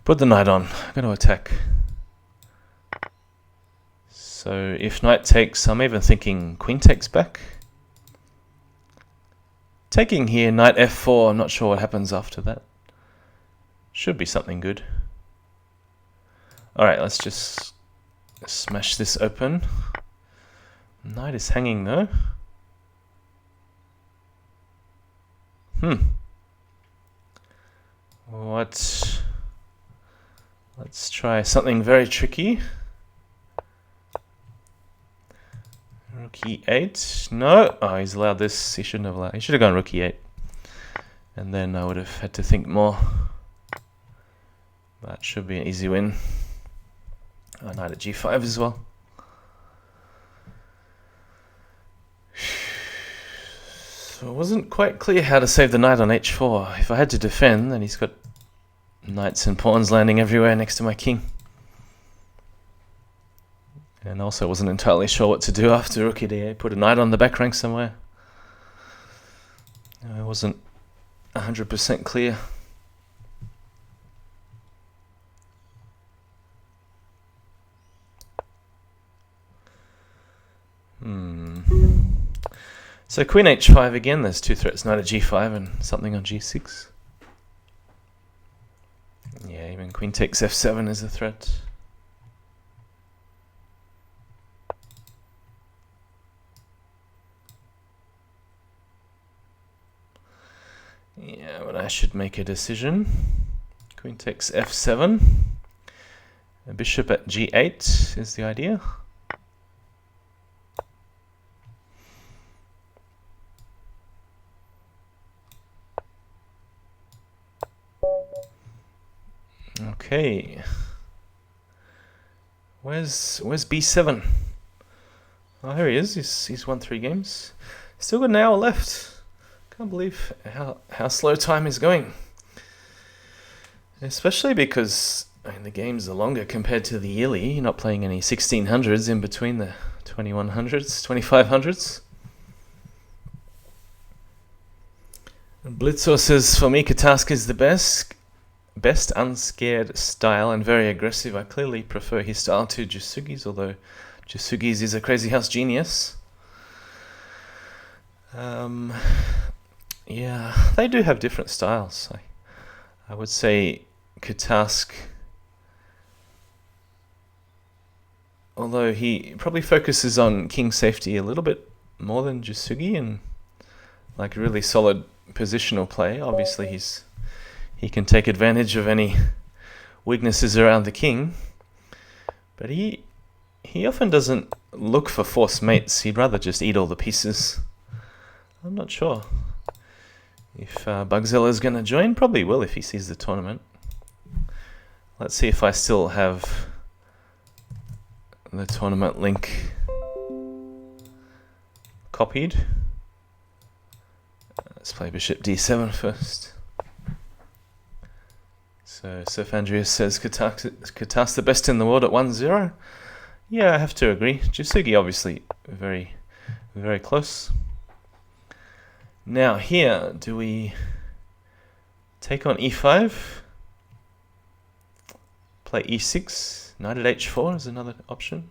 Put the knight on. I'm going to attack. So if knight takes, I'm even thinking queen takes back. Taking here, knight f4, I'm not sure what happens after that. Should be something good. Alright, let's just smash this open. Knight is hanging though. What? Let's try something very tricky. Rook e8. No. Oh, he's allowed this. He shouldn't have allowed. He should have gone rook e8. And then I would have had to think more. That should be an easy win. Oh, knight at g5 as well. So it wasn't quite clear how to save the knight on h4. If I had to defend, then he's got knights and pawns landing everywhere next to my king. And also wasn't entirely sure what to do after rook e8. Put a knight on the back rank somewhere. It wasn't 100% clear. So queen h5 again, there's two threats, knight at g5 and something on g6. Yeah, even queen takes f7 is a threat. Yeah, but I should make a decision. Queen takes f7. A bishop at g8 is the idea. Okay. Where's b7? Oh, here he is. He's won 3 games. Still got an hour left. Can't believe how slow time is going. Especially because the games are longer compared to the yearly. You're not playing any 1600s in between the 2100s, 2500s. Blitzor says, for me, Katask is the best unscared style and very aggressive. I clearly prefer his style to Jasugi's, although Jasugi's is a crazy house genius. Yeah, they do have different styles. I would say Katask, although he probably focuses on king safety a little bit more than Jasugi and like really solid positional play. Obviously he can take advantage of any weaknesses around the king, but he often doesn't look for forced mates. He'd rather just eat all the pieces. I'm not sure. If Bugzilla's going to join, probably will if he sees the tournament. Let's see if I still have the tournament link copied. Let's play bishop d7 first. So Sif Andreas says Qatar's the best in the world at 1-0. Yeah, I have to agree. Jusugi obviously very, very close. Now here, do we take on e5? Play e6, knight at h4 is another option.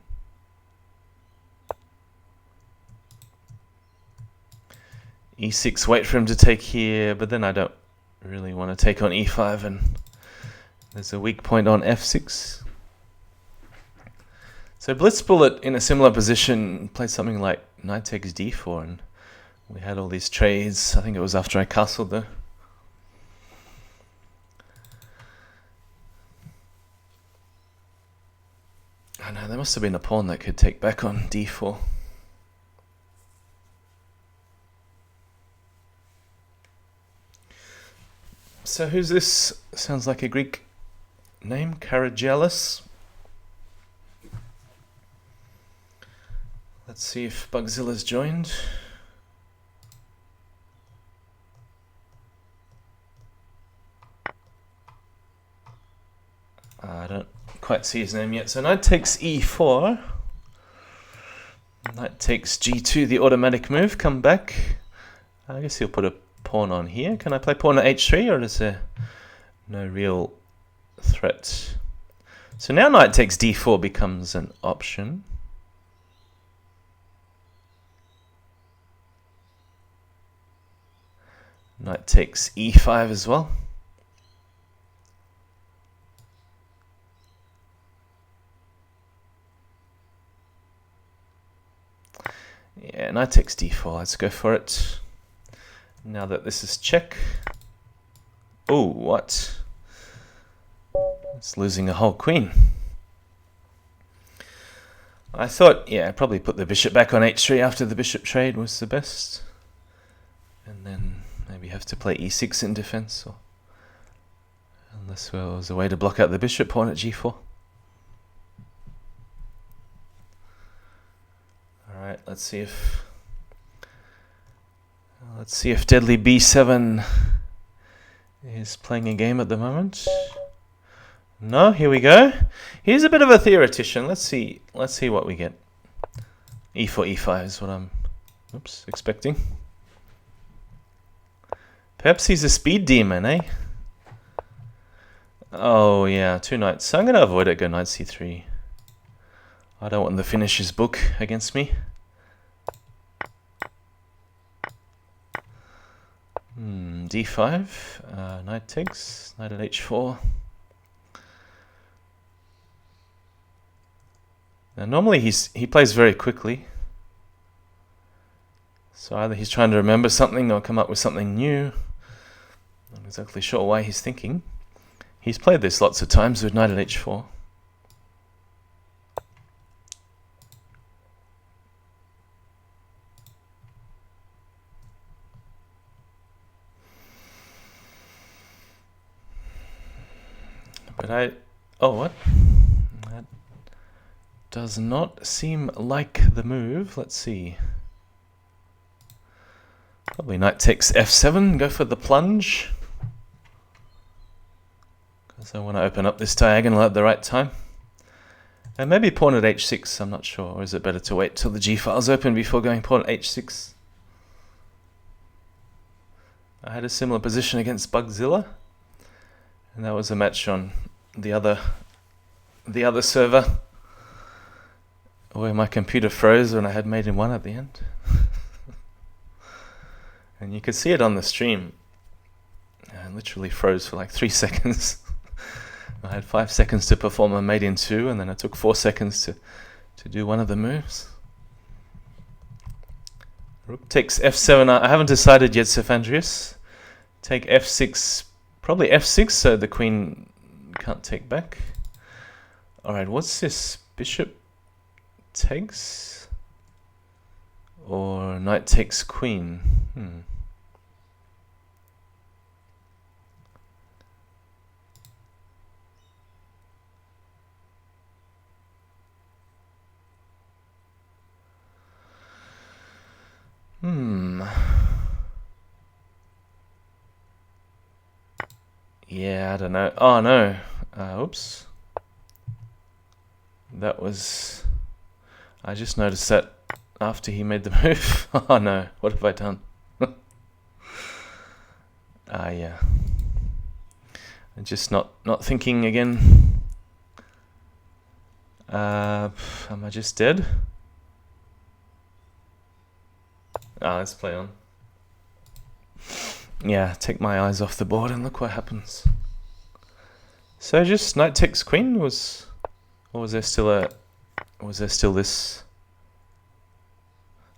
e6, wait for him to take here, but then I don't really want to take on e5, and there's a weak point on f6. So Blitzbullet in a similar position played something like knight takes d4, and we had all these trades. I think it was after I castled though. Oh no, there must have been a pawn that could take back on d4. So who's this? Sounds like a Greek name, Karagelis. Let's see if Bugzilla's joined. I don't quite see his name yet. So knight takes e4. Knight takes g2, the automatic move. Come back. I guess he'll put a pawn on here. Can I play pawn at h3, or is there no real threat? So now knight takes d4 becomes an option. Knight takes e5 as well. Yeah, knight takes d4. Let's go for it. Now that this is check. Oh, what? It's losing a whole queen. I thought, yeah, I'd probably put the bishop back on h3 after the bishop trade was the best. And then maybe have to play e6 in defense, or unless there was a way to block out the bishop pawn at g4. Alright, let's see if Deadly B7 is playing a game at the moment. No, here we go. He's a bit of a theoretician. Let's see what we get. E4, E5 is what I'm expecting. Perhaps he's a speed demon, eh? Oh yeah, two knights. So I'm going to avoid it, go knight c3. I don't want the finisher's book against me. D5, knight takes, knight at h4. Now normally he plays very quickly. So either he's trying to remember something or come up with something new. Not exactly sure why he's thinking. He's played this lots of times with knight at h4. But oh, what? That does not seem like the move. Let's see. Probably knight takes f7, go for the plunge. Because I want to open up this diagonal at the right time. And maybe pawn at h6, I'm not sure. Or is it better to wait till the g-file's open before going pawn at h6? I had a similar position against Bugzilla. And that was a match on the other server where my computer froze when I had made him one at the end. And you could see it on the stream. I literally froze for like 3 seconds. I had 5 seconds to perform a mate in 2, and then it took 4 seconds to do one of the moves. Rook takes f7. I haven't decided yet, Sif Andreas. Take f6. Probably f6 so the queen can't take back. Alright, what's this? Bishop takes? Or knight takes queen? Yeah, I don't know. Oh no. Oops. That was... I just noticed that after he made the move. Oh no, what have I done? Yeah. I'm just not thinking again. Am I just dead? Let's play on. Yeah, take my eyes off the board and look what happens. So just knight takes queen was... Or was there still this?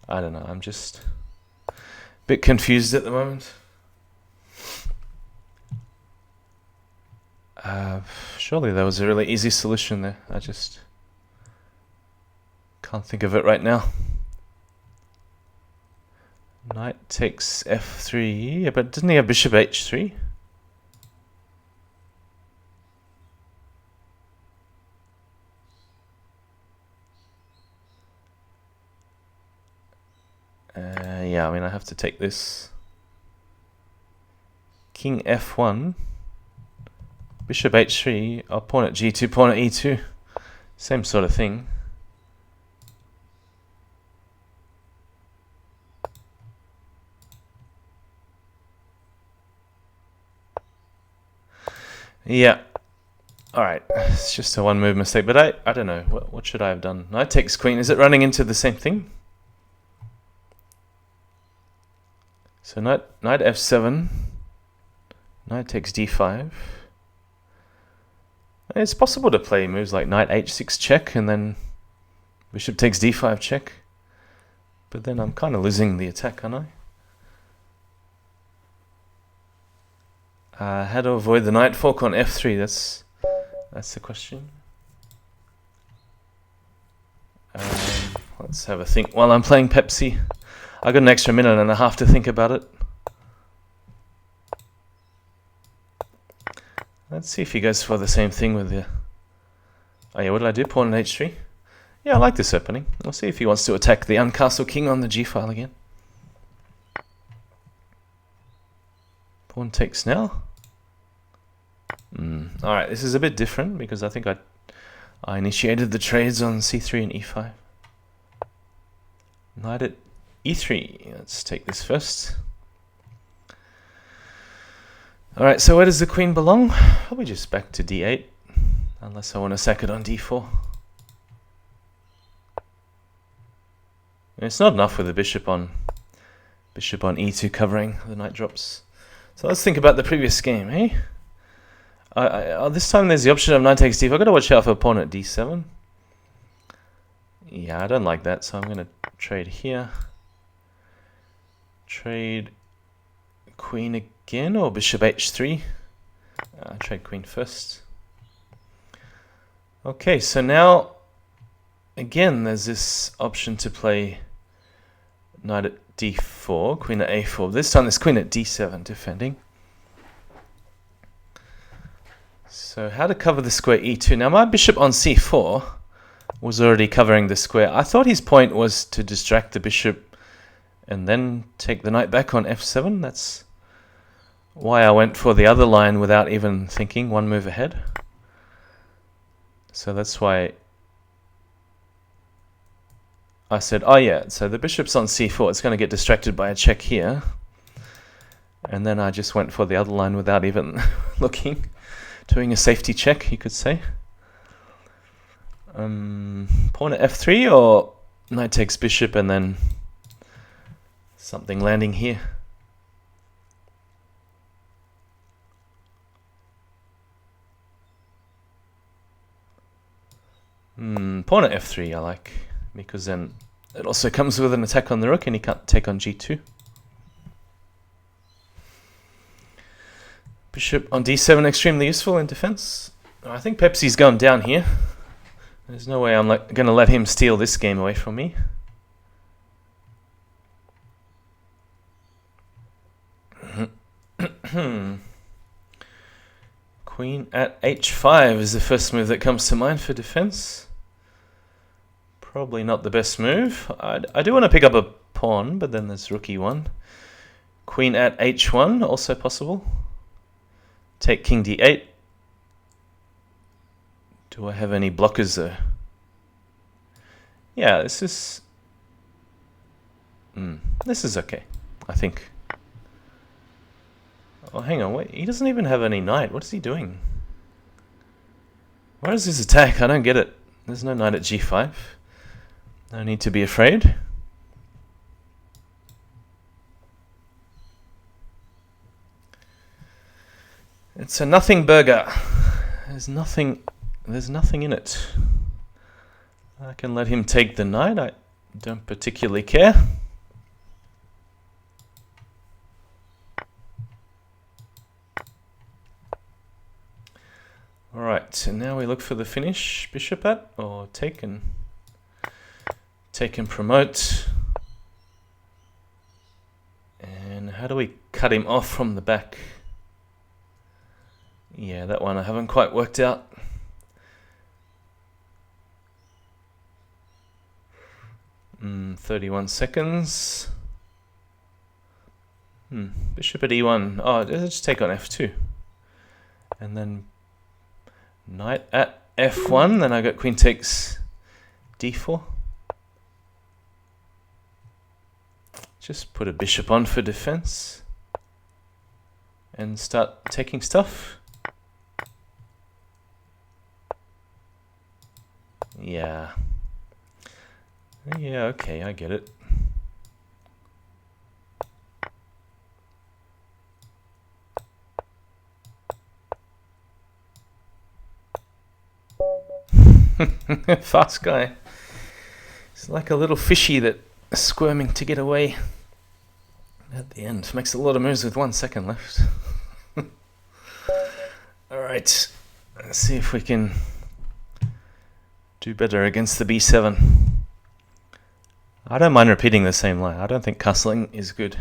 I don't know, I'm just a bit confused at the moment. Surely there was a really easy solution there. I just can't think of it right now. Knight takes f3, yeah, but didn't he have bishop h3? Yeah, I mean, I have to take this. King f1, bishop h3, pawn at g2, pawn at e2. Same sort of thing. Yeah. Alright, it's just a one move mistake, but I don't know. What should I have done? Knight takes queen. Is it running into the same thing? So knight f7, knight takes d5. It's possible to play moves like knight h6 check and then bishop takes d5 check. But then I'm kind of losing the attack, aren't I? How to avoid the knight fork on f3? That's the question. Let's have a think while I'm playing Pepsi. I got an extra minute and a half to think about it. Let's see if he goes for the same thing with the... Oh yeah, what did I do? Pawn on h3? Yeah, I like this opening. We'll see if he wants to attack the uncastle king on the g-file again. Pawn takes now. Alright, this is a bit different because I think I initiated the trades on c3 and e5. Knight at e3. Let's take this first. Alright, so where does the queen belong? Probably just back to d8, unless I want to sack it on d4. And it's not enough with the bishop on e2 covering the knight drops. So let's think about the previous game, eh? This time there's the option of knight takes d5. I've got to watch out for pawn at d7. Yeah, I don't like that, so I'm going to trade here. Trade queen again, or bishop h3. Trade queen first. Okay, so now, again, there's this option to play knight at d4, queen at a4. This time there's queen at d7 defending. So how to cover the square e2. Now my bishop on c4 was already covering the square. I thought his point was to distract the bishop and then take the knight back on f7. That's why I went for the other line without even thinking, one move ahead. So that's why I said, oh yeah, so the bishop's on c4. It's going to get distracted by a check here. And then I just went for the other line without even looking. Doing a safety check, you could say. Pawn at f3 or knight takes bishop and then something landing here. Pawn at f3 I like, because then it also comes with an attack on the rook and he can't take on g2. Bishop on d7 extremely useful in defense. I think Pepsi's gone down here. There's no way I'm going to let him steal this game away from me. Queen at h5 is the first move that comes to mind for defense. Probably not the best move. I do want to pick up a pawn, but then there's rook e1. Queen at h1, also possible. Take king d8. Do I have any blockers though? Yeah, this is okay, I think. Oh, hang on, wait, he doesn't even have any knight. What is he doing? Where is his attack? I don't get it. There's no knight at g5. No need to be afraid. It's a nothing burger. There's nothing in it. I can let him take the knight. I don't particularly care. Alright, and now we look for the finish. Bishop at, or take and promote. And how do we cut him off from the back? Yeah, that one I haven't quite worked out. Mm, 31 seconds. Bishop at e1. Oh, let's just take on f2. And then knight at f1. Then I got queen takes d4. Just put a bishop on for defense. And start taking stuff. Yeah. Yeah, okay, I get it. Fast guy. It's like a little fishy that is squirming to get away at the end. Makes a lot of moves with 1 second left. Alright, let's see if we can do better against the b7. I don't mind repeating the same line. I don't think castling is good.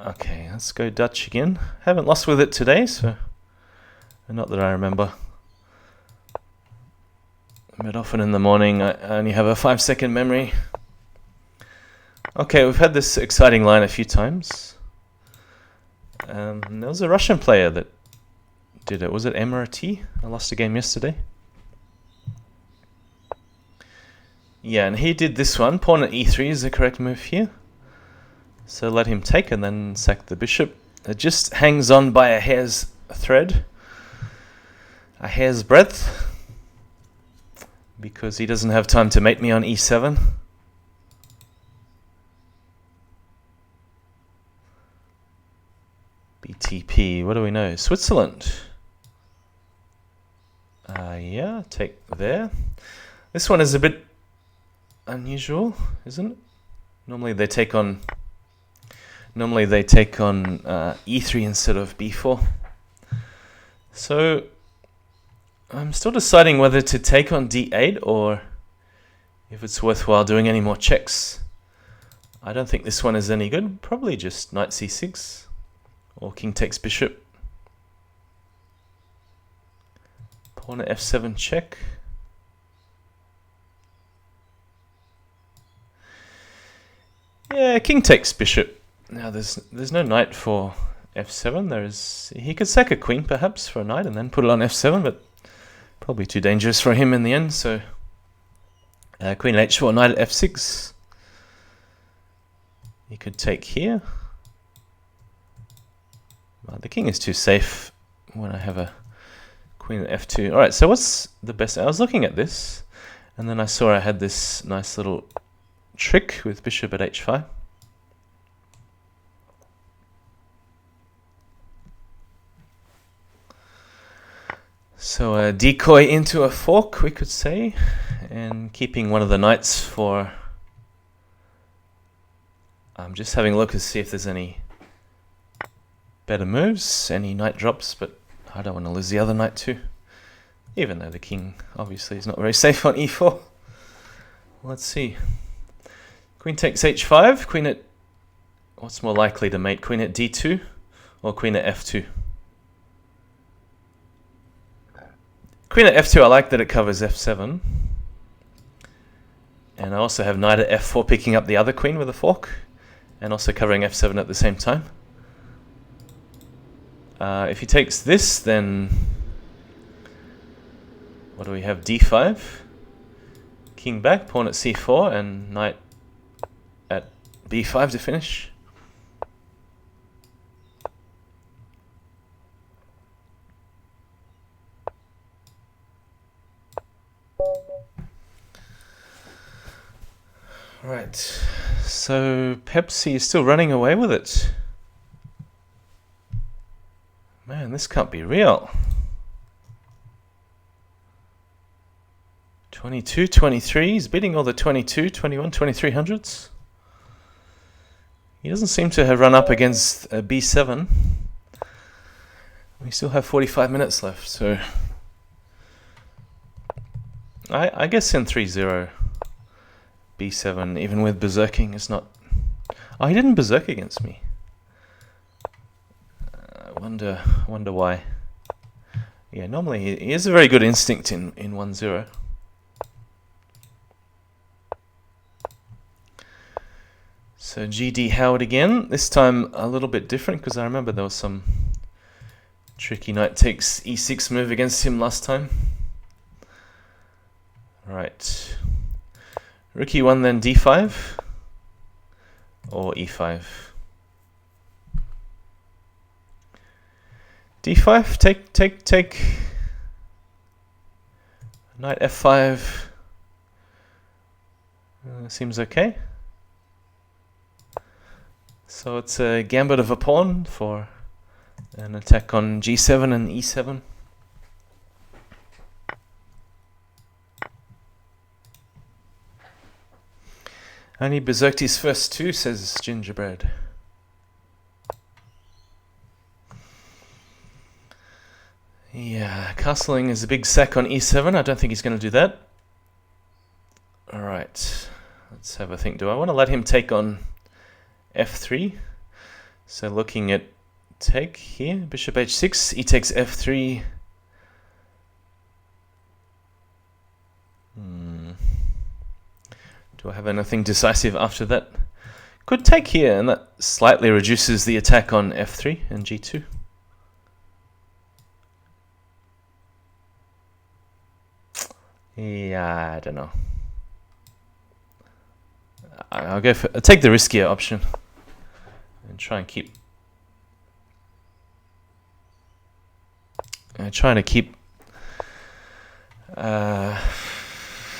Okay, let's go Dutch again. Haven't lost with it today, so not that I remember. But often in the morning I only have a 5-second memory. Okay, we've had this exciting line a few times. There was a Russian player that did it. Was it Emirati? I lost a game yesterday. Yeah, and he did this one. Pawn at e3 is the correct move here. So let him take and then sack the bishop. It just hangs on by a hair's thread. A hair's breadth. Because he doesn't have time to mate me on e7. BTP, what do we know? Switzerland. Yeah, take there. This one is a bit unusual, isn't it? Normally they take on e3 instead of b4. So I'm still deciding whether to take on d8 or if it's worthwhile doing any more checks. I don't think this one is any good. Probably just knight c6 or king takes bishop. Pawn at f7 check. Yeah, king takes bishop. Now there's no knight for f7. He could sack a queen perhaps for a knight and then put it on f7, but probably too dangerous for him in the end. So queen at h4, knight at f6. He could take here. The king is too safe when I have a queen at f2. Alright, so what's the best? I was looking at this, and then I saw I had this nice little trick with bishop at h5. So a decoy into a fork, we could say, and keeping one of the knights for... I'm just having a look to see if there's any better moves, any knight drops, but I don't want to lose the other knight too. Even though the king obviously is not very safe on e4. Let's see. Queen takes h5, queen at... What's more likely to mate, queen at d2 or queen at f2? Queen at f2, I like that it covers f7. And I also have knight at f4 picking up the other queen with a fork, and also covering f7 at the same time. If he takes this, then what do we have? d5, king back, pawn at c4, and knight at b5 to finish. Right, so Pepsi is still running away with it. Man, this can't be real. 22, 23, he's beating all the 22, 21, 2300s. He doesn't seem to have run up against b7. We still have 45 minutes left, so I guess in 3-0. b7, even with berserking, is not... Oh, he didn't berserk against me. I wonder why. Yeah, normally he has a very good instinct in 1-0. So GD Howard again. This time a little bit different, because I remember there was some tricky knight takes e6 move against him last time. Right. Rook e1, then d5 or e5. d5, take. Knight f5 seems okay. So it's a gambit of a pawn for an attack on g7 and e7. Only berserked his first two, says Gingerbread. Yeah, castling is a big sack on e7. I don't think he's going to do that. Alright, let's have a think. Do I want to let him take on f3? So looking at take here, bishop h6, he takes f3. Do I have anything decisive after that? Could take here, and that slightly reduces the attack on f3 and g2. Yeah, I don't know. I'll take the riskier option and try and keep. Trying to keep.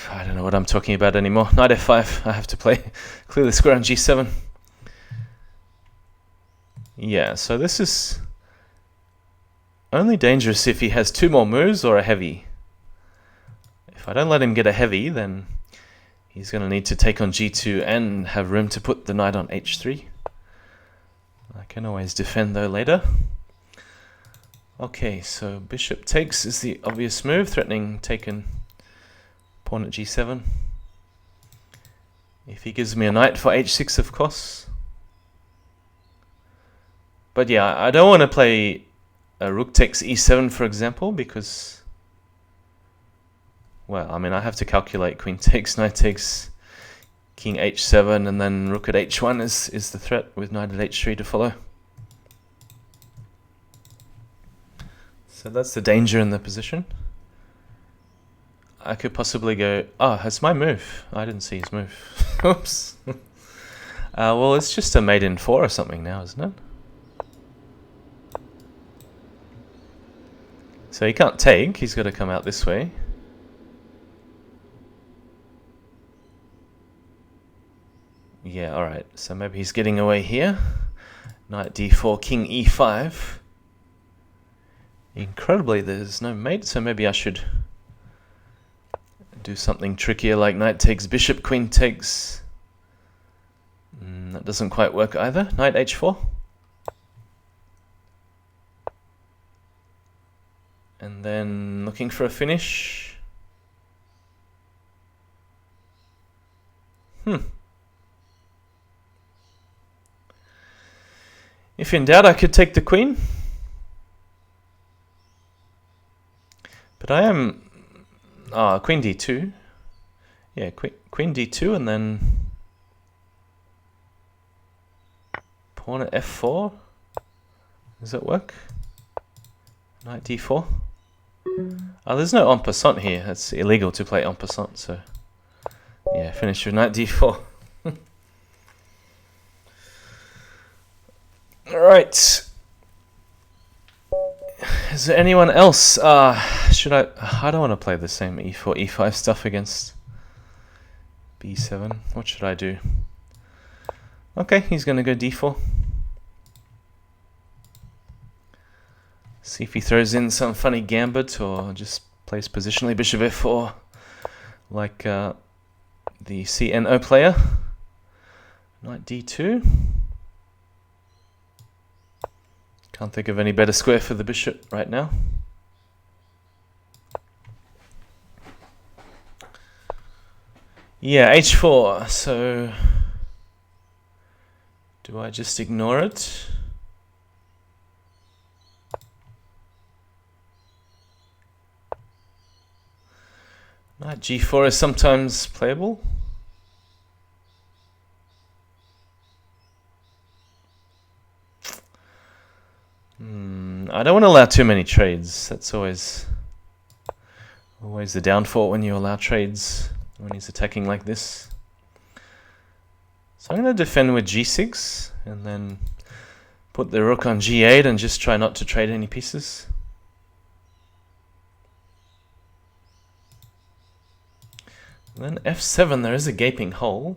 I don't know what I'm talking about anymore. Knight f5. I have to play. Clear the square on g7. Yeah, so this is only dangerous if he has two more moves or a heavy. If I don't let him get a heavy, then he's going to need to take on g2 and have room to put the knight on h3. I can always defend though later. Okay, so bishop takes is the obvious move, threatening taken pawn at g7. If he gives me a knight for h6, of course. But yeah, I don't want to play a rook takes e7, for example, because, well, I mean, I have to calculate queen takes, knight takes, king h7, and then rook at h1 is the threat, with knight at h3 to follow. So that's the danger in the position. I could possibly go... Oh, it's my move. I didn't see his move. Oops. Well, it's just a mate in 4 or something now, isn't it? So he can't take. He's got to come out this way. Yeah, alright. So maybe he's getting away here. Knight d4, king e5. Incredibly, there's no mate, so maybe I should do something trickier like knight takes bishop, queen takes. That doesn't quite work either. Knight h4. And then looking for a finish. If in doubt, I could take the queen. But I am... queen d2. Yeah, queen d2 and then pawn at f4. Does that work? Knight d4. Oh, there's no en passant here. It's illegal to play en passant, so yeah, finish with knight d4. Alright. Is there anyone else? Should I don't want to play the same e4, e5 stuff against b7. What should I do? Okay, he's going to go d4. See if he throws in some funny gambit or just plays positionally bishop f4 like the CNO player. Knight d2. Can't think of any better square for the bishop right now. Yeah, h4. So do I just ignore it? Knight g4 is sometimes playable. I don't want to allow too many trades. That's always the downfall when you allow trades when he's attacking like this. So I'm going to defend with g6 and then put the rook on g8 and just try not to trade any pieces. And then f7, there is a gaping hole.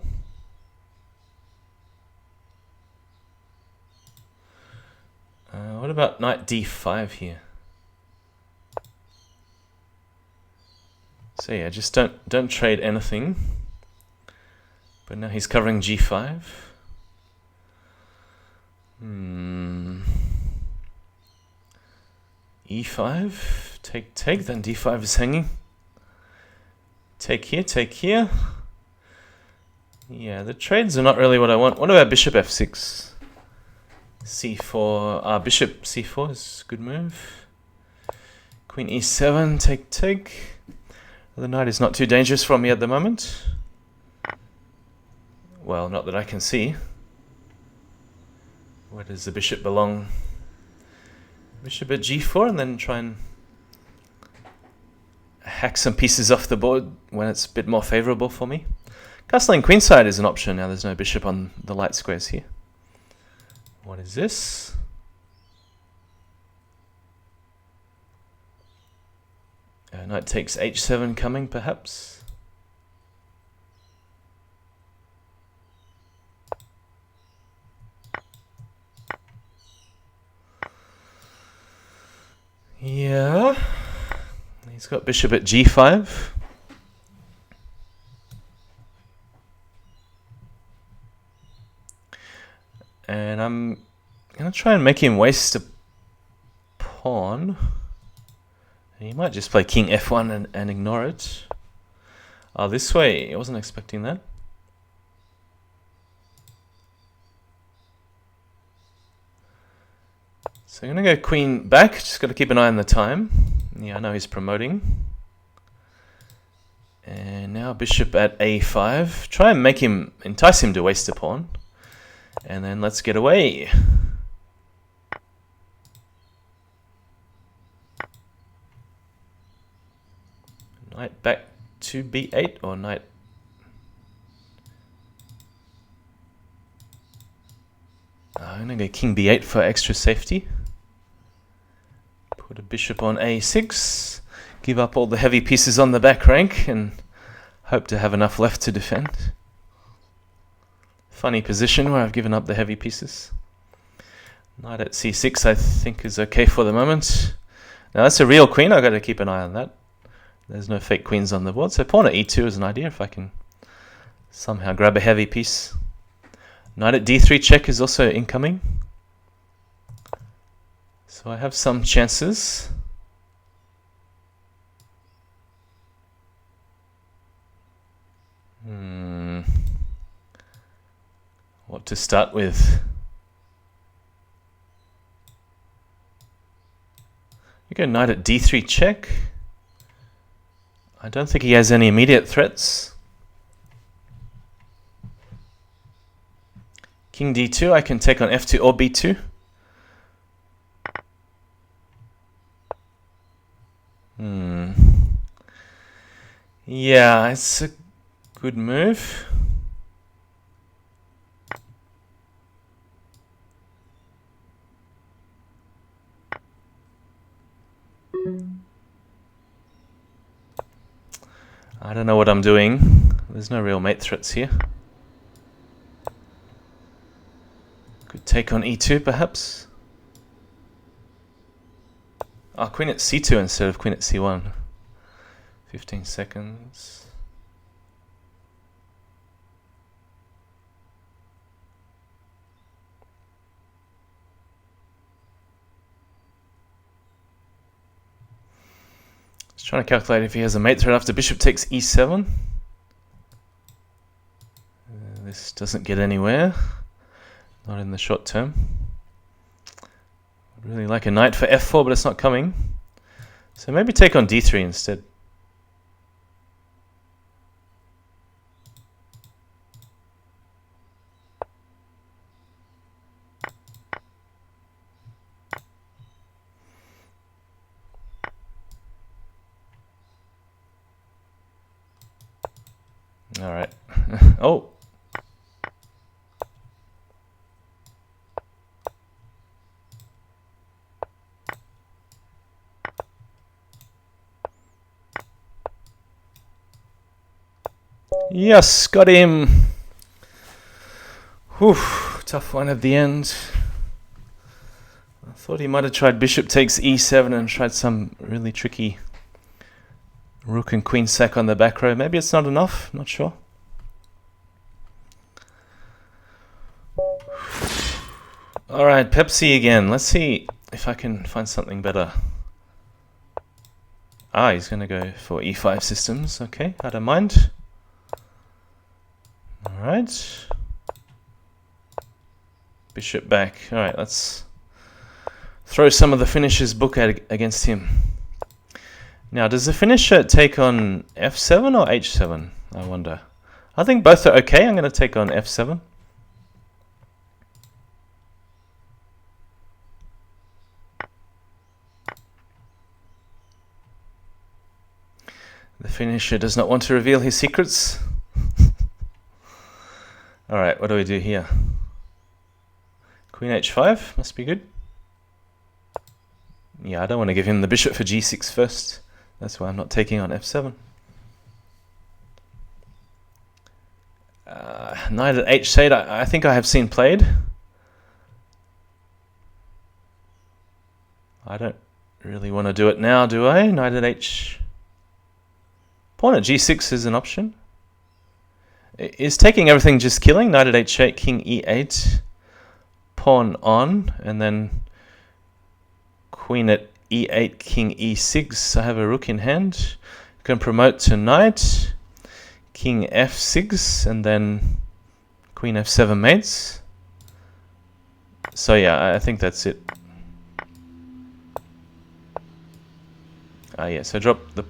What about knight d5 here? So yeah, just don't trade anything. But now he's covering g5. e5, take, then d5 is hanging. Take here. Yeah, the trades are not really what I want. What about bishop f6? c4, bishop c4 is a good move. Queen e7, take. The knight is not too dangerous for me at the moment. Well, not that I can see. Where does the bishop belong? Bishop at g4 and then try and hack some pieces off the board when it's a bit more favorable for me. Castling queenside is an option. Now there's no bishop on the light squares here. What is this? Knight takes h7 coming, perhaps. Yeah. He's got bishop at g5. And I'm going to try and make him waste a pawn. He might just play king f1 and ignore it. Oh, this way. I wasn't expecting that. So I'm going to go queen back. Just got to keep an eye on the time. Yeah, I know he's promoting. And now bishop at a5. Try and make him, entice him to waste a pawn. And then let's get away. Knight back to b8 or knight. I'm going to go king b8 for extra safety. Put a bishop on a6. Give up all the heavy pieces on the back rank and hope to have enough left to defend. Funny position where I've given up the heavy pieces. Knight at c6 I think is okay for the moment. Now that's a real queen, I've got to keep an eye on that. There's no fake queens on the board, so pawn at e2 is an idea if I can somehow grab a heavy piece. Knight at d3 check is also incoming. So I have some chances. What to start with? You go knight at d3 check. I don't think he has any immediate threats. King d2, I can take on f2 or b2. Yeah, it's a good move. I don't know what I'm doing. There's no real mate threats here. Could take on e2 perhaps. Oh, queen at c2 instead of queen at c1. 15 seconds. Just trying to calculate if he has a mate threat after bishop takes e7. This doesn't get anywhere. Not in the short term. I'd really like a knight for f4, but it's not coming. So maybe take on d3 instead. All right. Oh. Yes, got him. Whew, tough one at the end. I thought he might have tried bishop takes e7 and tried some really tricky rook and queen sack on the back row. Maybe it's not enough, not sure. Alright, Pepsi again. Let's see if I can find something better. Ah, he's going to go for e5 systems. Okay, I don't mind. Alright. Bishop back. Alright, let's throw some of the finisher's book against him. Now, does the finisher take on f7 or h7? I wonder. I think both are okay. I'm going to take on f7. The finisher does not want to reveal his secrets. Alright, what do we do here? Queen h5 must be good. Yeah, I don't want to give him the bishop for g6 first. That's why I'm not taking on f7. Knight at h8, I think I have seen played. I don't really want to do it now, do I? Knight at h... Pawn at g6 is an option. Is taking everything just killing? Knight at h8, king e8, pawn on, and then queen at e8, king e6. I have a rook in hand. Can promote to knight, king f6, and then queen f7 mates. So yeah, I think that's it. Yeah, so drop the...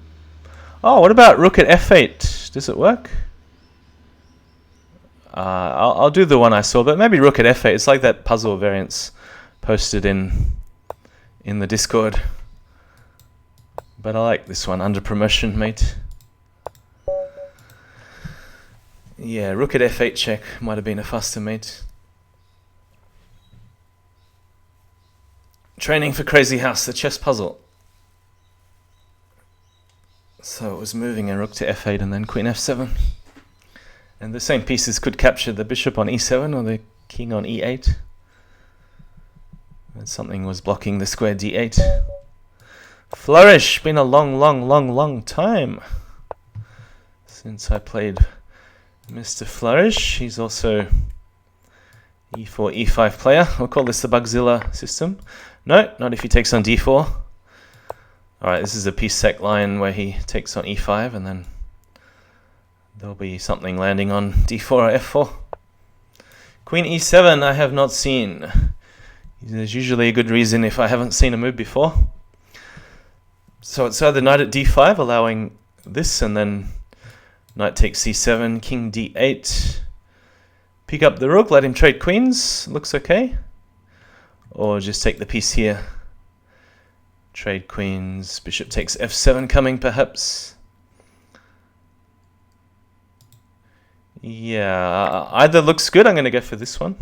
Oh, what about rook at f8? Does it work? I'll do the one I saw, but maybe rook at f8. It's like that puzzle variants posted in the Discord. But I like this one, under promotion, mate. Yeah, rook at f8 check might have been a faster mate. Training for Crazyhouse, the chess puzzle. So it was moving a rook to f8 and then queen f7. And the same pieces could capture the bishop on e7 or the king on e8. And something was blocking the square d8. Flourish! Been a long time since I played Mr. Flourish. He's also e4, e5 player. We'll call this the Bugzilla system. No, not if he takes on d4. Alright, this is a piece sack line where he takes on e5 and then there'll be something landing on d4 or f4. Queen e7 I have not seen. There's usually a good reason if I haven't seen a move before. So it's either knight at d5 allowing this, and then knight takes c7, king d8, Pick up the rook, let him trade queens, looks okay. Or just take the piece here. Trade queens, bishop takes f7 coming perhaps. Yeah, either looks good. I'm going to go for this one.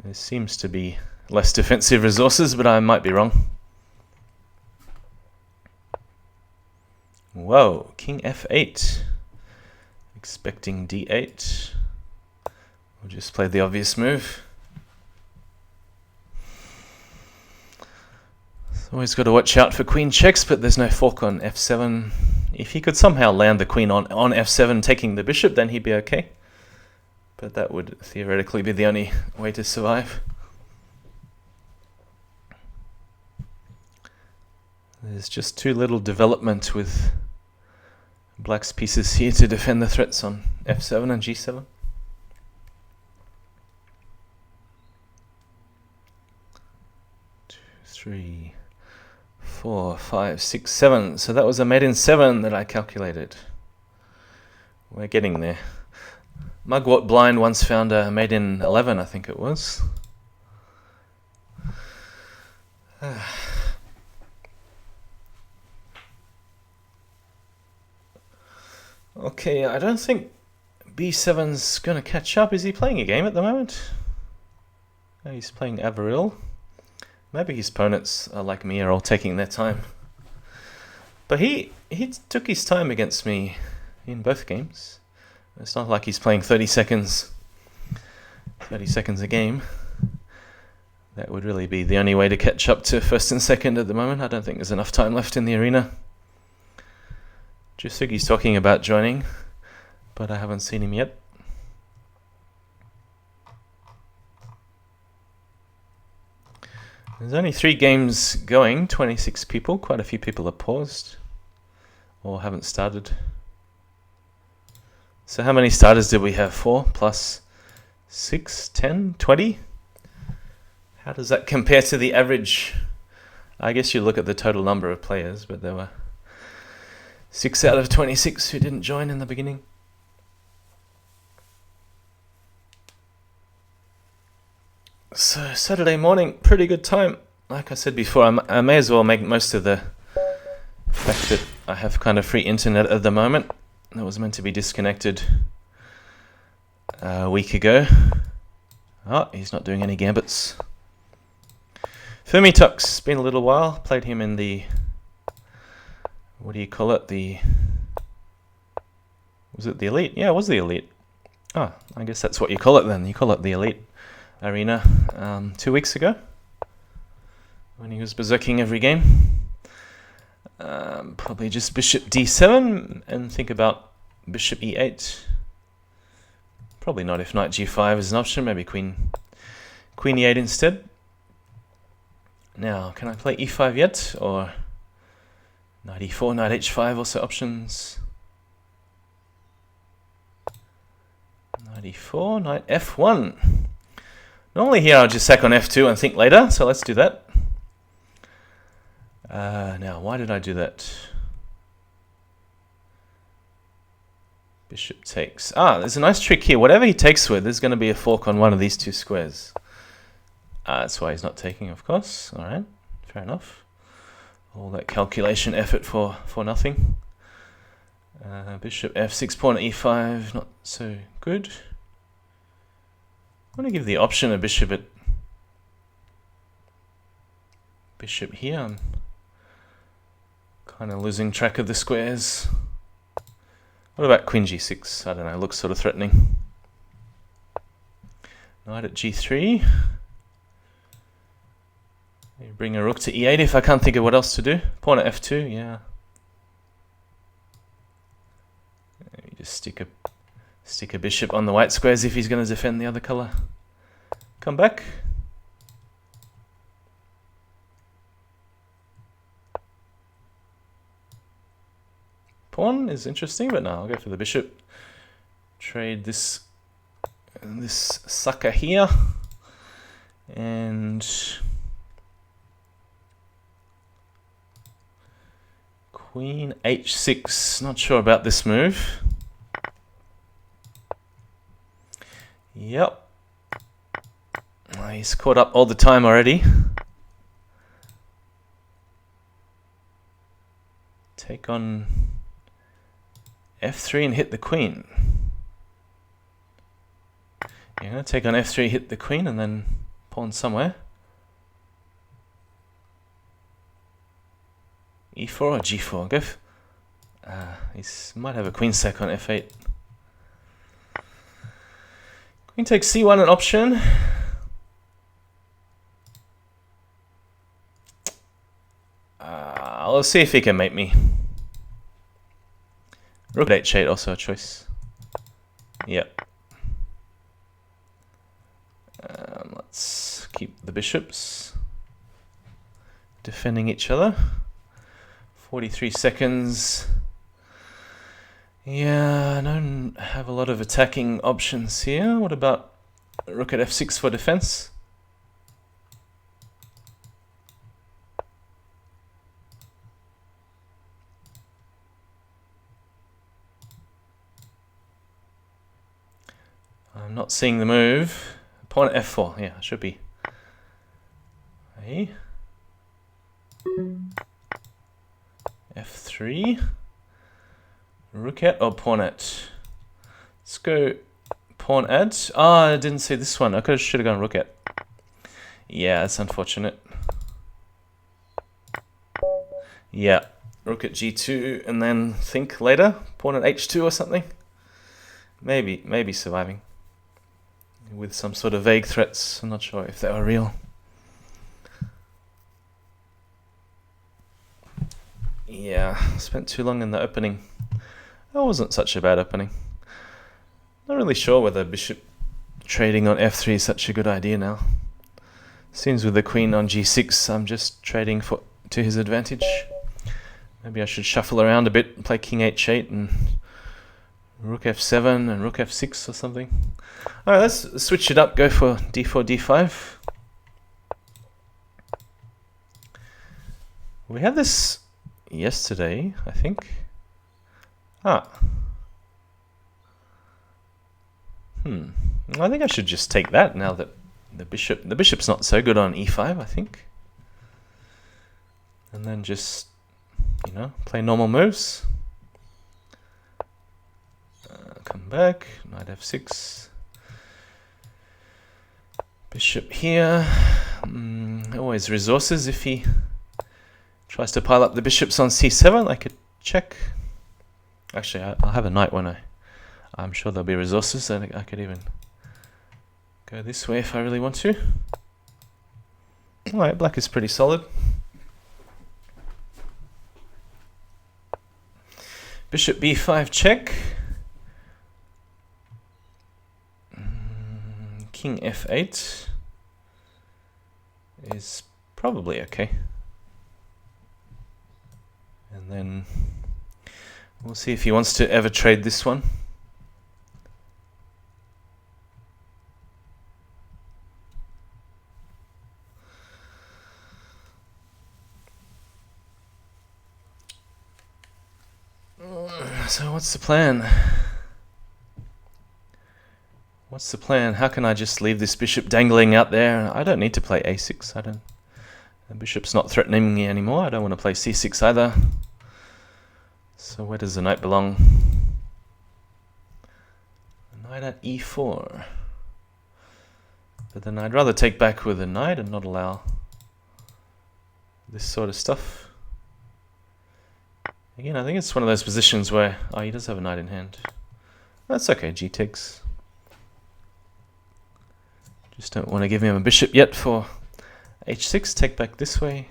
There seems to be less defensive resources, but I might be wrong. Whoa, king f8. Expecting d8. We'll just play the obvious move. Always got to watch out for queen checks, but there's no fork on f7. If he could somehow land the queen on f7 taking the bishop, then he'd be okay. But that would theoretically be the only way to survive. There's just too little development with black's pieces here to defend the threats on f7 and g7. Two, three, 4, 5, 6, 7. So that was a mate in 7 that I calculated. We're getting there. Mugwort blind once found a mate in 11, I think it was. Okay, I don't think b7's going to catch up. Is he playing a game at the moment? Oh, he's playing Averil. Maybe his opponents are like me, are all taking their time. But he took his time against me in both games. It's not like he's playing 30 seconds a game. That would really be the only way to catch up to first and second at the moment. I don't think there's enough time left in the arena. Jusugi's talking about joining, but I haven't seen him yet. There's only 3 games going, 26 people. Quite a few people are paused or haven't started. So how many starters did we have? 4 plus 6, 10, 20? How does that compare to the average? I guess you look at the total number of players, but there were 6 out of 26 who didn't join in the beginning. So Saturday morning, pretty good time. Like I said before, I may as well make most of the fact that I have kind of free internet at the moment. That was meant to be disconnected a week ago. Oh, he's not doing any gambits. Fumitoks, been a little while. Played him in the, what do you call it? Was it the Elite? Yeah, it was the Elite. Oh, I guess that's what you call it then. You call it the Elite Arena 2 weeks ago when he was berserking every game. Probably just bishop d7 and think about bishop e8. Probably not if knight g5 is an option. Maybe queen e8 instead. Now, can I play e5 yet? Or knight e4, knight h5 also options. Knight e4, knight f1. Normally here I'll just sack on f2 and think later, so let's do that. Now, why did I do that? Bishop takes. There's a nice trick here. Whatever he takes with, there's going to be a fork on one of these 2 squares. That's why he's not taking, of course. All right, fair enough. All that calculation effort for nothing. Bishop f6, pawn e5, not so good. I want to give the option a bishop at bishop here. I'm kind of losing track of the squares. What about queen g6? I don't know, looks sort of threatening. Knight at g3. Maybe bring a rook to e8 if I can't think of what else to do. Pawn at f2, yeah. Maybe just stick a bishop on the white squares if he's going to defend the other color. Come back. Pawn is interesting, but no, I'll go for the bishop. Trade this sucker here. And Queen h6. Not sure about this move. Yep. He's caught up all the time already. Take on f3 and hit the queen. You're going to take on f3, hit the queen, and then pawn somewhere. e4 or g4? Go. He might have a queen sack on f8. Queen takes c1 an option. I'll see if he can mate me. Rook h8 also a choice. Yep. Let's keep the bishops defending each other. 43 seconds. Yeah, I don't have a lot of attacking options here. What about rook at f6 for defense? I'm not seeing the move. Pawn at f4. Yeah, it should be. Okay. f3. Rook at or pawn at? Let's go pawn at. I didn't see this one. I should have gone rook at. Yeah, that's unfortunate. Yeah, rook at g2 and then think later. Pawn at h2 or something. Maybe surviving. With some sort of vague threats. I'm not sure if they were real. Yeah, spent too long in the opening. That wasn't such a bad opening. Not really sure whether bishop trading on f3 is such a good idea now. Seems with the queen on g6, I'm just trading to his advantage. Maybe I should shuffle around a bit and play king h8 and rook f7 and rook f6 or something. Alright, let's switch it up, go for d4, d5. We had this yesterday, I think. I think I should just take that now that the bishop's not so good on e5, I think. And then just, play normal moves. Come back, knight f6. Bishop here. Always resources if he tries to pile up the bishops on c7. I could check. Actually, I'll have a knight, won't I? I'm sure there'll be resources, and I could even go this way if I really want to. Alright, black is pretty solid. Bishop b5 check. King f8 is probably okay. And then we'll see if he wants to ever trade this one. So what's the plan? What's the plan? How can I just leave this bishop dangling out there? I don't need to play a6. The bishop's not threatening me anymore. I don't want to play c6 either. So where does the knight belong? The knight at e4. But then I'd rather take back with a knight and not allow this sort of stuff. Again, I think it's one of those positions where... Oh, he does have a knight in hand. That's okay, g takes. Just don't want to give him a bishop yet for h6. Take back this way.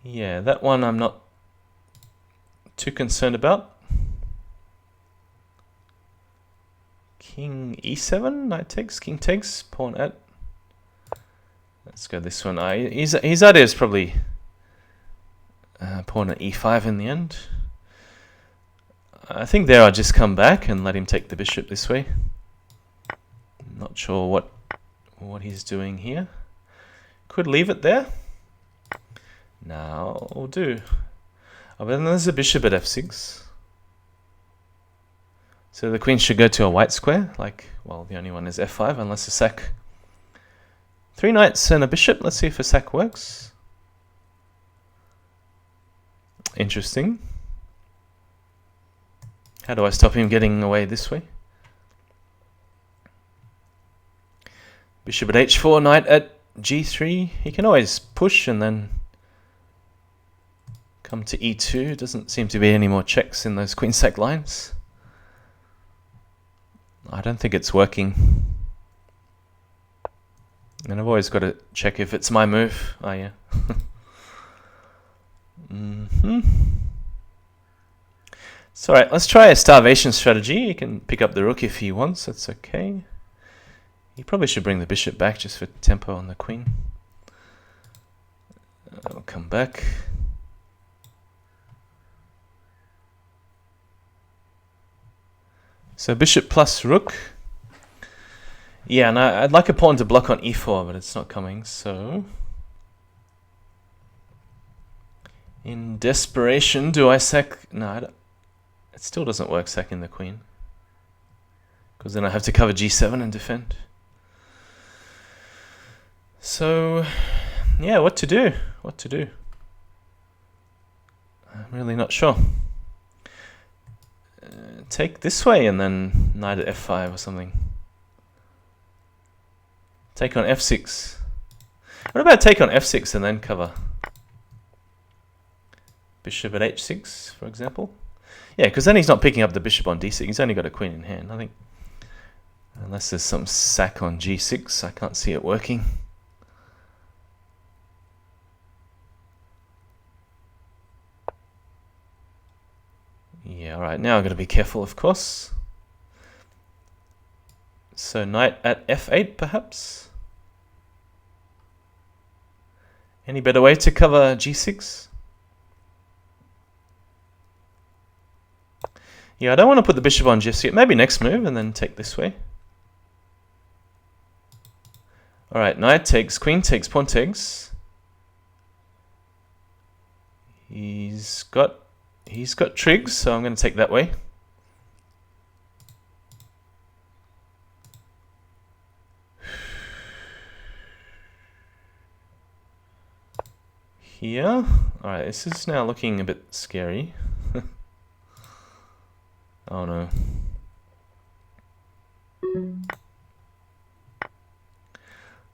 Yeah, that one I'm not too concerned about. King e7, knight takes, king takes, pawn at. Let's go this one. His idea is probably pawn at e5 in the end. I think there I'll just come back and let him take the bishop this way. Not sure what he's doing here. Could leave it there. Now we'll do. Oh, but then there's a bishop at f6. So the queen should go to a white square. Like, well, the only one is f5 unless a sack. 3 knights and a bishop. Let's see if a sack works. Interesting. How do I stop him getting away this way? Bishop at h4, knight at g3. He can always push and then come to e2. Doesn't seem to be any more checks in those queen sack lines. I don't think it's working. And I've always got to check if it's my move. Oh yeah. It's alright, let's try a starvation strategy. He can pick up the rook if he wants, that's okay. He probably should bring the bishop back just for tempo on the queen. I'll come back. So bishop plus rook. Yeah, and I'd like a pawn to block on e4, but it's not coming, so... In desperation, do I sack... No, it still doesn't work sacking the queen. Because then I have to cover g7 and defend. So, yeah, what to do? What to do? I'm really not sure. Take this way and then knight at f5 or something. Take on f6. What about take on f6 and then cover? Bishop at h6, for example. Yeah, because then he's not picking up the bishop on d6. He's only got a queen in hand. I think, unless there's some sack on g6, I can't see it working. Yeah, alright, now I've got to be careful, of course. So knight at f8, perhaps? Any better way to cover g6? Yeah, I don't want to put the bishop on just yet. Maybe next move and then take this way. Alright, knight takes, queen takes, pawn takes. He's got trigs, so I'm going to take that way. Here. Alright, this is now looking a bit scary. Oh no.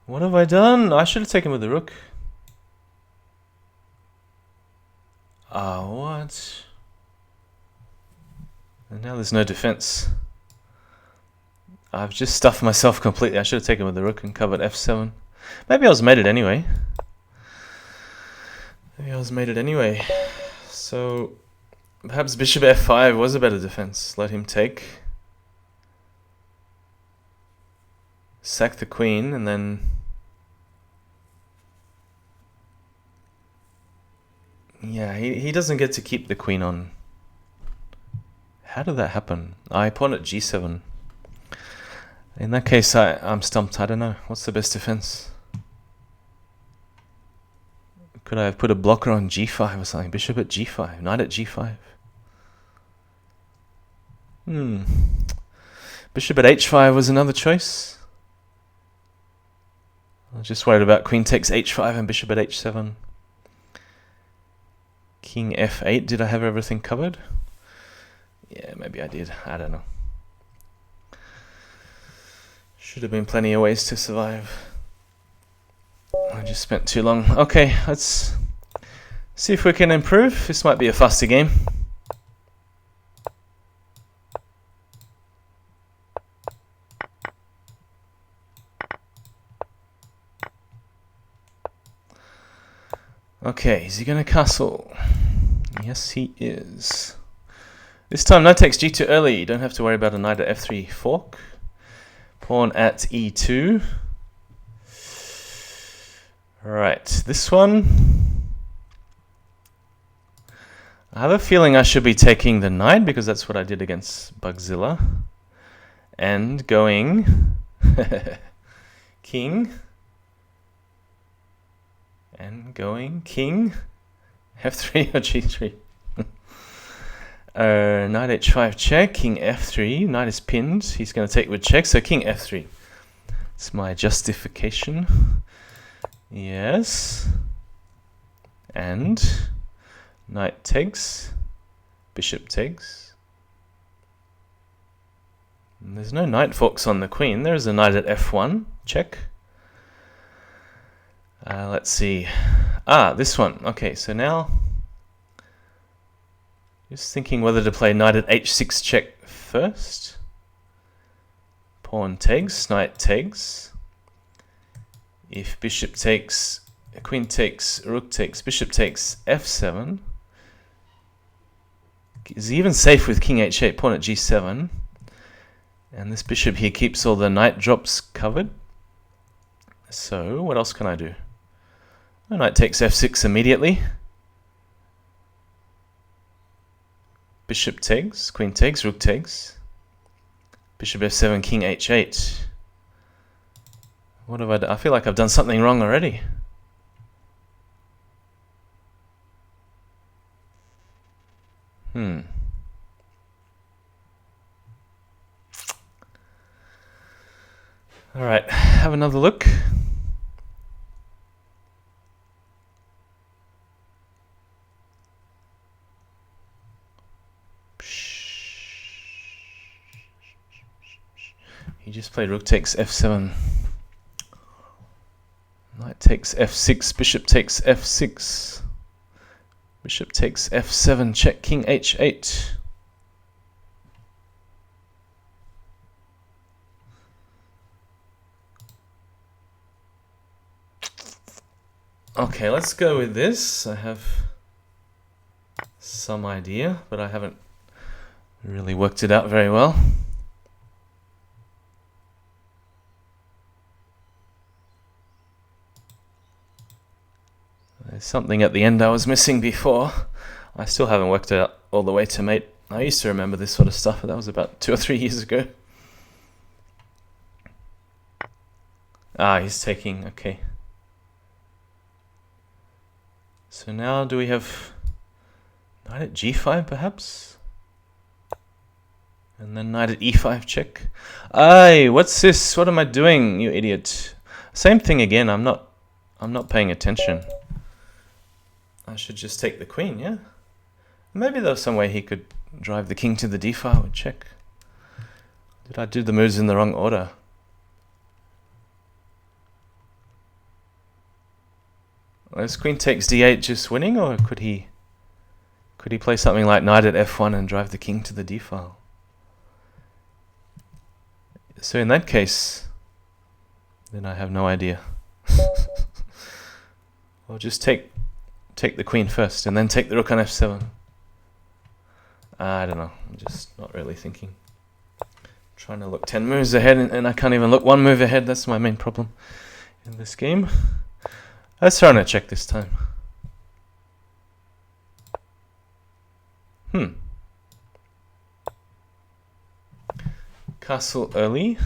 What have I done? I should have taken with the rook. What? And now there's no defense. I've just stuffed myself completely. I should have taken with the rook and covered f7. Maybe I was mated anyway. So perhaps bishop f5 was a better defense. Let him take. Sack the queen and then... Yeah, he doesn't get to keep the queen on. How did that happen? I pawn at g7. In that case, I'm stumped. I don't know. What's the best defense? Could I have put a blocker on g5 or something? Bishop at g5. Knight at g5. Bishop at h5 was another choice. I was just worried about queen takes h5 and bishop at h7. King f8. Did I have everything covered? Yeah, maybe I did. I don't know. Should have been plenty of ways to survive. I just spent too long. Okay, let's see if we can improve. This might be a faster game. Okay, is he going to castle? Yes, he is. This time, knight takes g2 early. You don't have to worry about a knight at f3 fork. Pawn at e2. Right, this one. I have a feeling I should be taking the knight because that's what I did against Bugzilla. And going king. And going king. F3 or G3? Knight H5 check, King F3, knight is pinned, he's going to take with check, so King F3. It's my justification. Yes. And knight takes, bishop takes. And there's no knight forks on the queen, there's a knight at F1, check. Let's see. This one. Okay, so now just thinking whether to play knight at H6 check first. Pawn takes, knight takes. If bishop takes, queen takes, rook takes, bishop takes, F7. Is even safe with king H8, pawn at G7. And this bishop here keeps all the knight drops covered. So what else can I do? Knight takes F6 immediately. Bishop takes, queen takes, rook takes. Bishop F7, king H8. What have I done? I feel like I've done something wrong already. Alright, have another look. He just played rook takes F7. Knight takes F6, bishop takes F6. Bishop takes F7, check, king H8. Okay, let's go with this. I have some idea, but I haven't really worked it out very well. There's something at the end I was missing before. I still haven't worked it out all the way to mate. I used to remember this sort of stuff, but that was about 2 or 3 years ago. He's taking, okay. So now do we have knight at G5 perhaps? And then knight at E5 check. Aye, what's this? What am I doing, you idiot? Same thing again, I'm not paying attention. I should just take the queen, yeah? Maybe there was some way he could drive the king to the d file and check. Did I do the moves in the wrong order? Is queen takes d8 just winning, or could he play something like knight at f1 and drive the king to the d file? So in that case, then I have no idea. I'll just take the queen first and then take the rook on f7. I don't know, I'm just not really thinking. Trying to look 10 moves ahead and I can't even look 1 move ahead. That's my main problem in this game. Let's try and check this time. Castle early.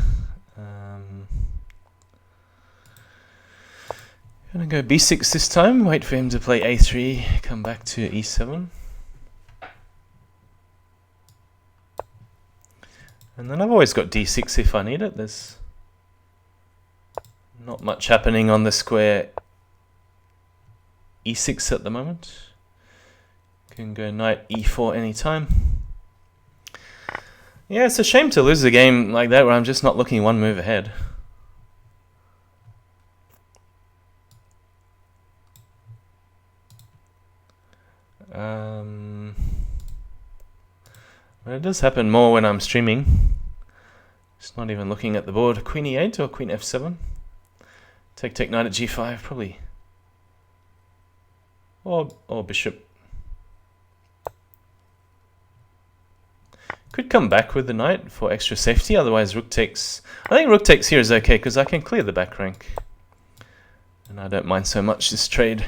Gonna go b6 this time, wait for him to play a3, come back to e7. And then I've always got d6 if I need it. There's not much happening on the square e6 at the moment. Can go knight e4 anytime. Yeah, it's a shame to lose a game like that where I'm just not looking 1 move ahead. But it does happen more when I'm streaming. Just not even looking at the board. Queen e8 or queen f7. Take knight at g5 probably. Or bishop. Could come back with the knight for extra safety, otherwise rook takes. I think rook takes here is okay because I can clear the back rank. And I don't mind so much this trade.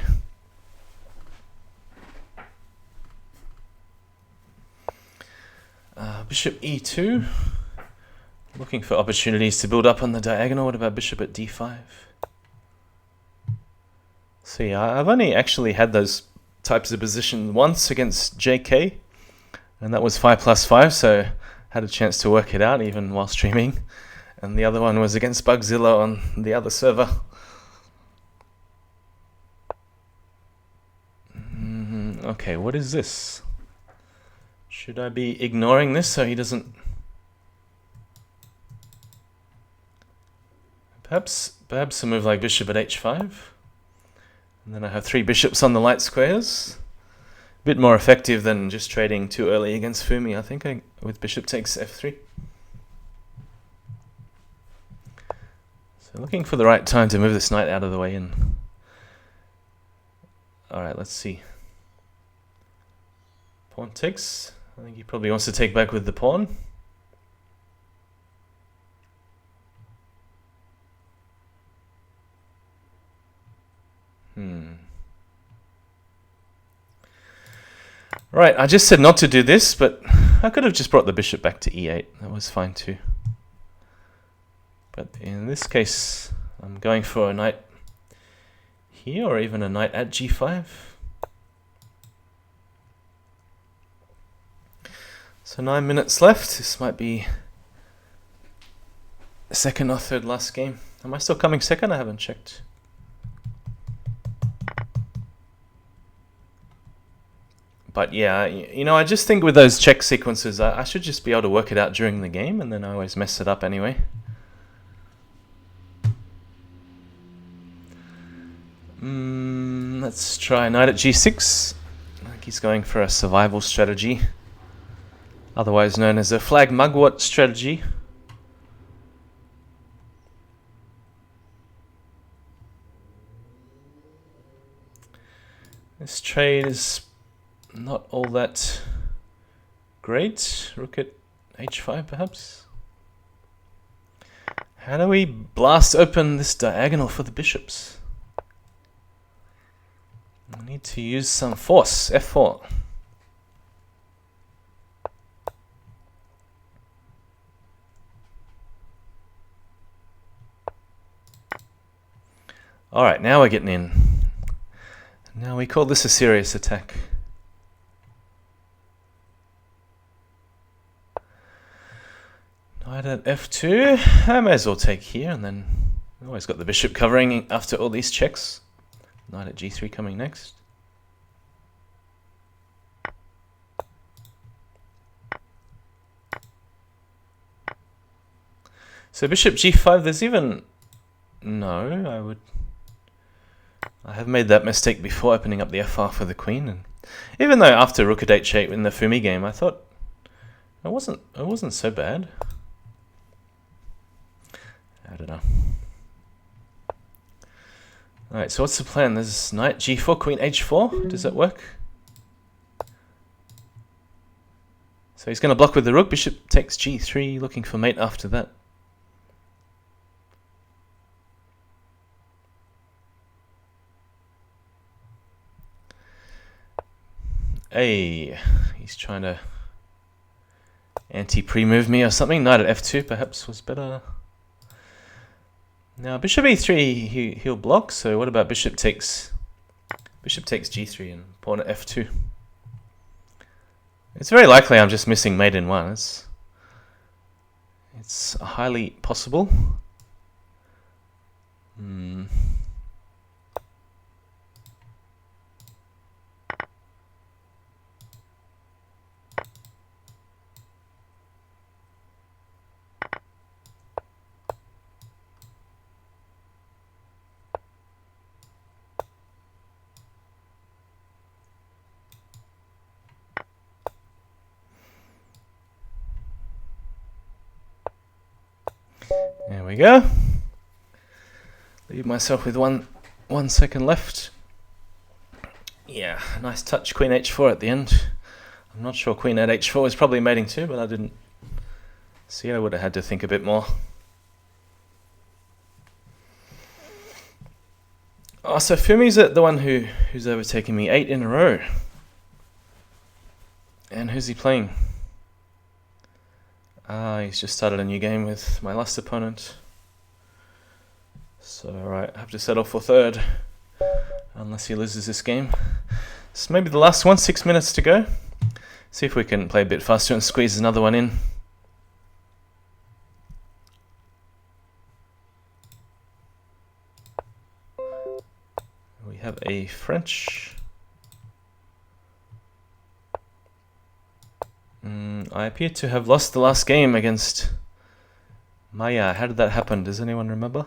Bishop e2. Looking for opportunities to build up on the diagonal. What about bishop at d5? See, I've only actually had those types of position once against JK, and that was 5+5, so had a chance to work it out even while streaming. And the other one was against Bugzilla on the other server. Okay, what is this? Should I be ignoring this so he doesn't... Perhaps a move like bishop at h5. And then I have 3 bishops on the light squares. A bit more effective than just trading too early against Fumi, I think, with bishop takes f3. So looking for the right time to move this knight out of the way. And alright, let's see. Pawn takes. I think he probably wants to take back with the pawn. Right, I just said not to do this, but I could have just brought the bishop back to e8. That was fine too. But in this case, I'm going for a knight here, or even a knight at g5. So 9 minutes left. This might be the second or third last game. Am I still coming second? I haven't checked. But yeah, you know, I just think with those check sequences, I should just be able to work it out during the game, and then I always mess it up anyway. Let's try knight at g6. I think he's going for a survival strategy, otherwise known as a flag mugwort strategy. This trade is not all that great. Rook at h5 perhaps. How do we blast open this diagonal for the bishops? I need to use some force. f4. Alright, now we're getting in. Now we call this a serious attack. Knight at f2. I may as well take here, and then always got the bishop covering after all these checks. Knight at g3 coming next. So bishop g5, there's even... No, I have made that mistake before, opening up the f-file for the queen. And even though after rook at h8 in the Fumi game, I thought it wasn't so bad. I don't know. Alright, so what's the plan? There's knight g4, queen h4. Does that work? So he's going to block with the rook. Bishop takes g3, looking for mate after that. Hey, he's trying to anti-pre-move me or something. Knight at f2 perhaps was better. Now bishop e3 he'll block, so what about bishop takes g3 and pawn at f2? It's very likely I'm just missing mate in one. It's highly possible. There we go. Leave myself with one second left. Yeah, nice touch, queen h4 at the end. I'm not sure queen at h4 was probably mating too, but I didn't see. I would have had to think a bit more. Oh, so Fumi's the one who's overtaken me 8 in a row. And who's he playing? He's just started a new game with my last opponent. So, alright, I have to settle for third. Unless he loses this game. So maybe the last one, 6 minutes to go. See if we can play a bit faster and squeeze another one in. We have a French. I appear to have lost the last game against Maya. How did that happen? Does anyone remember?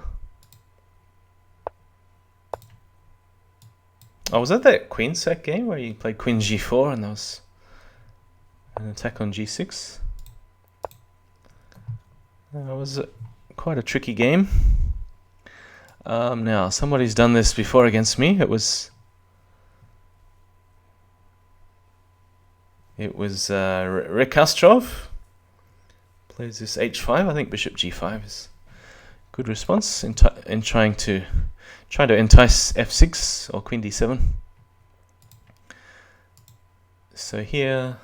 Oh, was that queen sack game where you played queen g4 and there was an attack on g6? That was quite a tricky game. Now, somebody's done this before against me. It was Rick Kastrov. Plays this h5. I think bishop g5 is a good response in trying to entice f6 or queen d7. So here,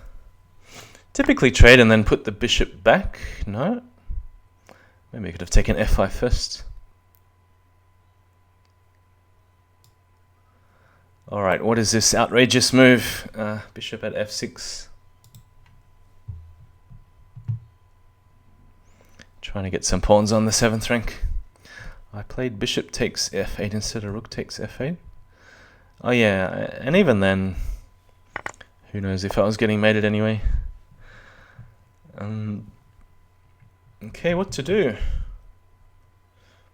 typically trade and then put the bishop back. No, maybe I could have taken f5 first. Alright, what is this outrageous move? Bishop at f6. Trying to get some pawns on the 7th rank. I played bishop takes f8 instead of rook takes f8. Oh yeah, and even then, who knows if I was getting mated anyway. Okay, what to do?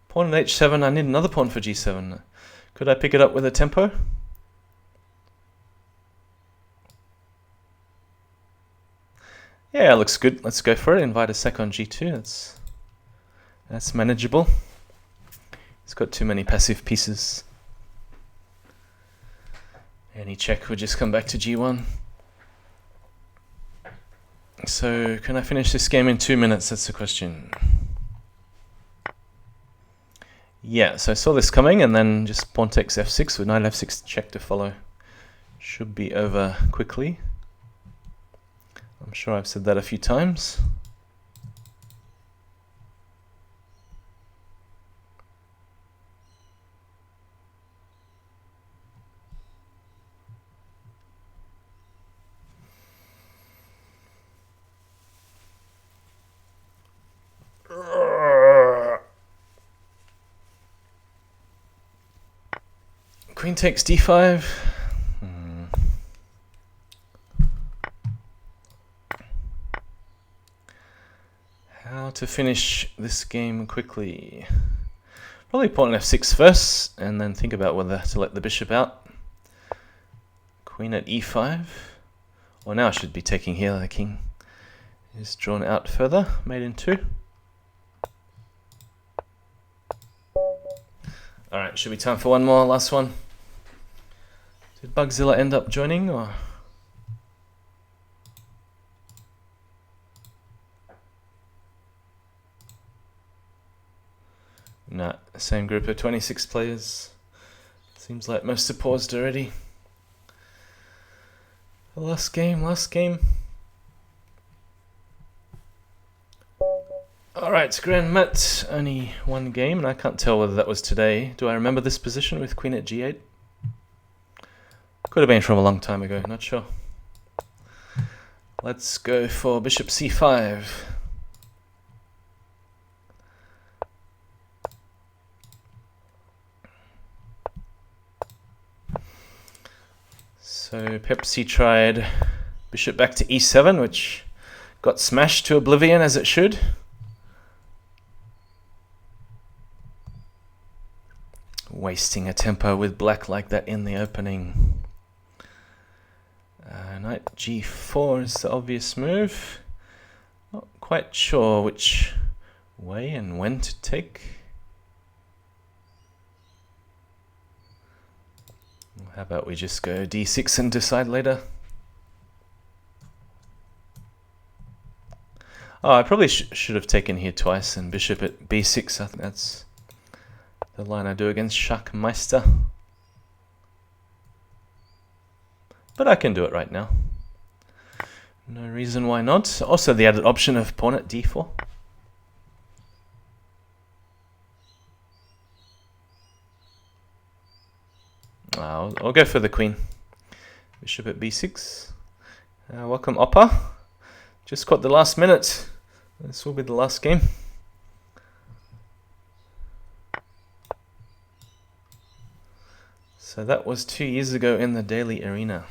Pawn at h7, I need another pawn for g7. Could I pick it up with a tempo? Yeah, looks good. Let's go for it. Invite a sack on g2. That's manageable. It's got too many passive pieces. Any check would just come back to g1. So, can I finish this game in 2 minutes? That's the question. Yeah, so I saw this coming and then just pawn takes f6 with knight f6 check to follow. Should be over quickly. I'm sure I've said that a few times. Queen takes d5. How to finish this game quickly? Probably pawn f6 first, and then think about whether to let the bishop out. Queen at e5. Well, now I should be taking here. The king is drawn out further. Mate in 2. Alright, should be time for one more, last one. Did Bugzilla end up joining, or? Nah, same group of 26 players. Seems like most have paused already. Last game. Alright, Grand Mat, only one game, and I can't tell whether that was today. Do I remember this position with queen at g8? Could have been from a long time ago, not sure. Let's go for bishop c5. So Pepsi tried bishop back to e7, which got smashed to oblivion as it should. Wasting a tempo with black like that in the opening. Knight g4 is the obvious move. Not quite sure which way and when to take. How about we just go d6 and decide later? Oh, I probably should have taken here twice and bishop at b6. I think that's the line I do against Schachmeister. But I can do it right now. No reason why not. Also the added option of pawn at d4. I'll go for the queen. Bishop at b6. Welcome, Oppa. Just got the last minute. This will be the last game. So that was 2 years ago in the daily arena.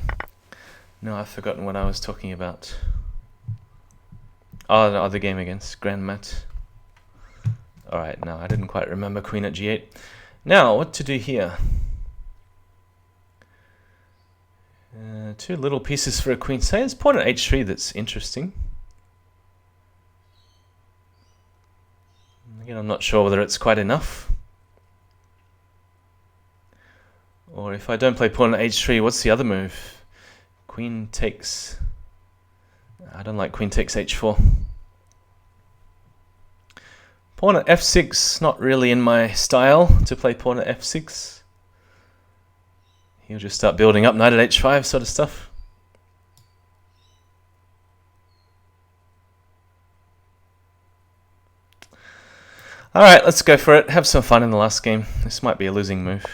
No, I've forgotten what I was talking about. Oh, the other game against Grand Mat. Alright, no, I didn't quite remember queen at g8. Now, what to do here? Two little pieces for a queen. Say it's pawn at h3 that's interesting. Again, I'm not sure whether it's quite enough. Or if I don't play pawn at h3, what's the other move? Queen takes... I don't like queen takes h4. Pawn at f6, not really in my style to play pawn at f6. He'll just start building up knight at h5 sort of stuff. Alright, let's go for it. Have some fun in the last game. This might be a losing move.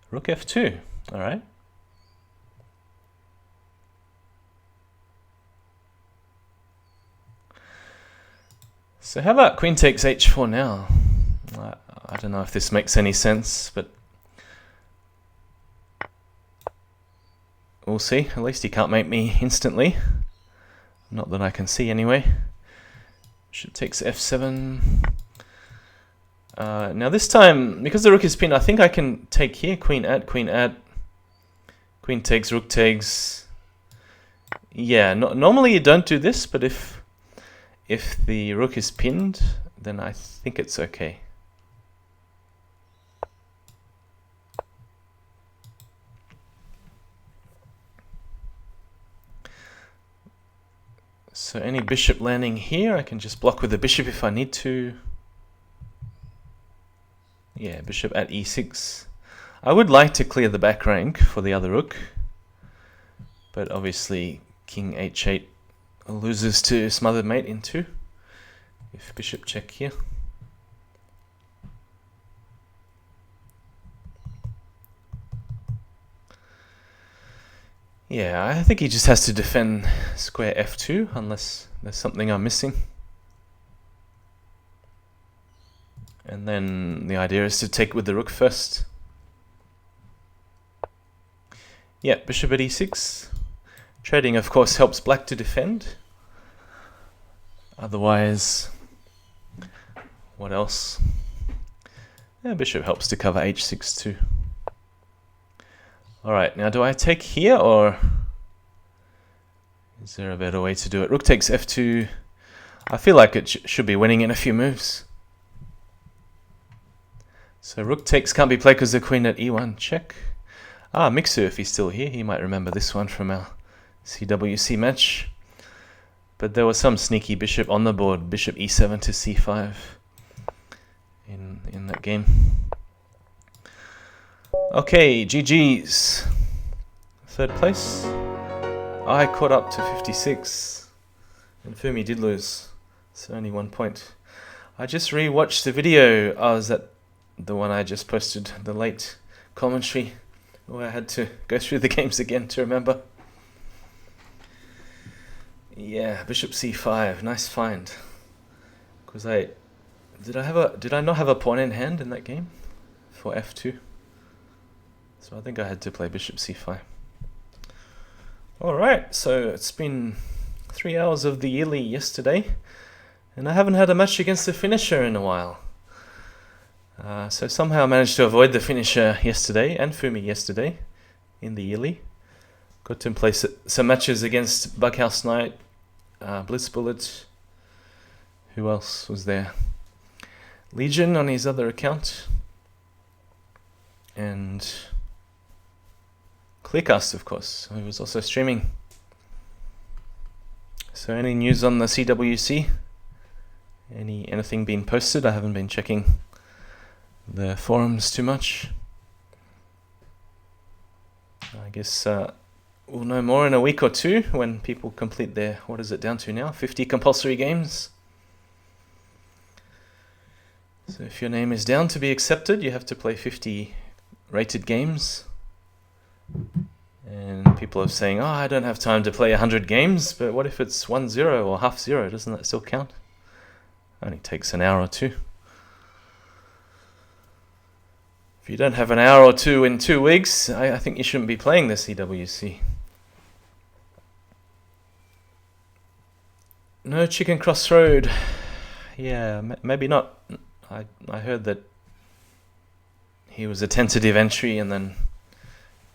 Rook f2. Alright. So how about queen takes h4 now? I don't know if this makes any sense, but we'll see. At least he can't make me instantly. Not that I can see anyway. Bishop takes f7. Now this time, because the rook is pinned, I think I can take here. Queen at, queen at. Queen takes, rook takes. Yeah, normally you don't do this, but if the rook is pinned, then I think it's okay. So any bishop landing here, I can just block with the bishop if I need to. Yeah, bishop at e6. I would like to clear the back rank for the other rook, but obviously king h8 loses to smothered mate in 2. If bishop check here. Yeah, I think he just has to defend square f2 unless there's something I'm missing. And then the idea is to take with the rook first. Yeah, bishop at e6. Trading, of course, helps black to defend. Otherwise, what else? Yeah, bishop helps to cover h6 too. Alright, now do I take here, or is there a better way to do it? Rook takes f2. I feel like it should be winning in a few moves. So rook takes can't be played because the queen at e1 check. Ah, Mixer, if he's still here, he might remember this one from our CWC match. But there was some sneaky bishop on the board, bishop e7 to c5 in that game. Okay, GG's. Third place. I caught up to 56, and Fumi did lose, so only 1 point. I just re-watched the video. I was at the one I just posted, the late commentary, where I had to go through the games again to remember. Yeah, bishop c5, nice find. Because did I not have a pawn in hand in that game for f2? So I think I had to play bishop c5. Alright, so it's been 3 hours of the yearly yesterday, and I haven't had a match against the finisher in a while. So somehow I managed to avoid the finisher yesterday, and Fumi yesterday, in the yearly. Got to play some matches against Bughouse Knight, Bliss Bullet. Who else was there? Legion on his other account. And Clearcast, of course, who was also streaming. So any news on the CWC? Anything being posted? I haven't been checking the forums too much. I guess we'll know more in a week or two when people complete their, what is it down to now? 50 compulsory games. So if your name is down to be accepted, you have to play 50 rated games. And people are saying, oh, I don't have time to play 100 games, but what if it's 1-0 or half zero? Doesn't that still count? Only takes an hour or two. If you don't have an hour or two in 2 weeks, I think you shouldn't be playing the CWC. No Chicken Crossroad. Yeah, maybe not. I heard that he was a tentative entry, and then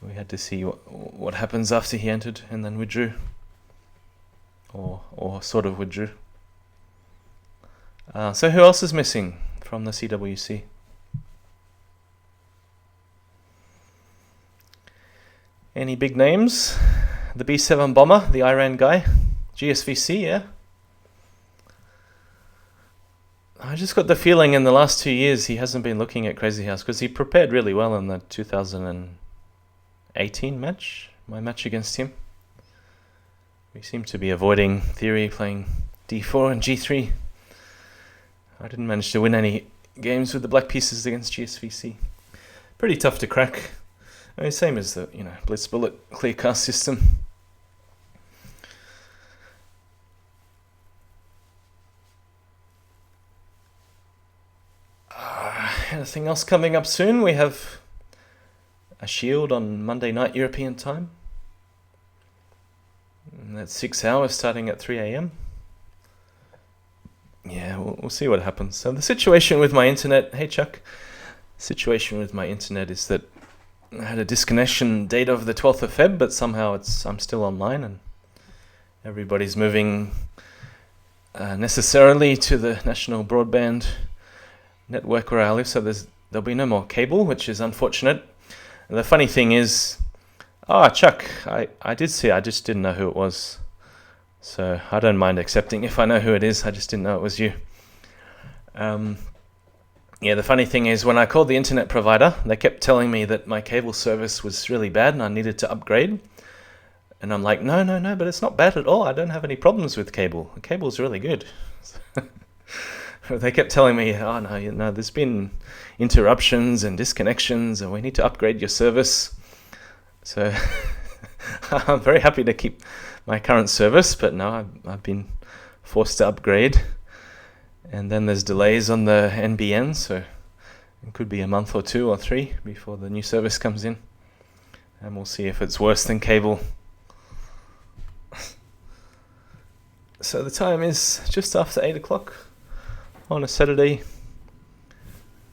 we had to see what happens after he entered and then withdrew. Or sort of withdrew. So who else is missing from the CWC? Any big names? The B7 bomber, the Iran guy. GSVC, yeah. I just got the feeling in the last 2 years he hasn't been looking at Crazyhouse, because he prepared really well in the 2018 match, my match against him. We seem to be avoiding theory, playing D4 and G3. I didn't manage to win any games with the black pieces against GSVC. Pretty tough to crack. I mean, same as the Blitz Bullet clear cast system. Anything else coming up soon? We have a Shield on Monday night European time. And that's 6 hours starting at 3 AM. Yeah, we'll see what happens. So the situation with my internet, hey Chuck, situation with my internet is that I had a disconnection date of the 12th of Feb, but somehow I'm still online, and everybody's moving necessarily to the national broadband network where I live, so there'll be no more cable, which is unfortunate. And the funny thing is, Chuck, I did see it, I just didn't know who it was. So I don't mind accepting if I know who it is, I just didn't know it was you. Yeah, the funny thing is, when I called the internet provider, they kept telling me that my cable service was really bad and I needed to upgrade. And I'm like, no, but it's not bad at all. I don't have any problems with cable. The cable's really good. They kept telling me, oh no, there's been interruptions and disconnections and we need to upgrade your service. So I'm very happy to keep my current service, but no, I've been forced to upgrade. And then there's delays on the NBN, so it could be a month or 2 or 3 before the new service comes in. And we'll see if it's worse than cable. So the time is just after 8 o'clock on a Saturday.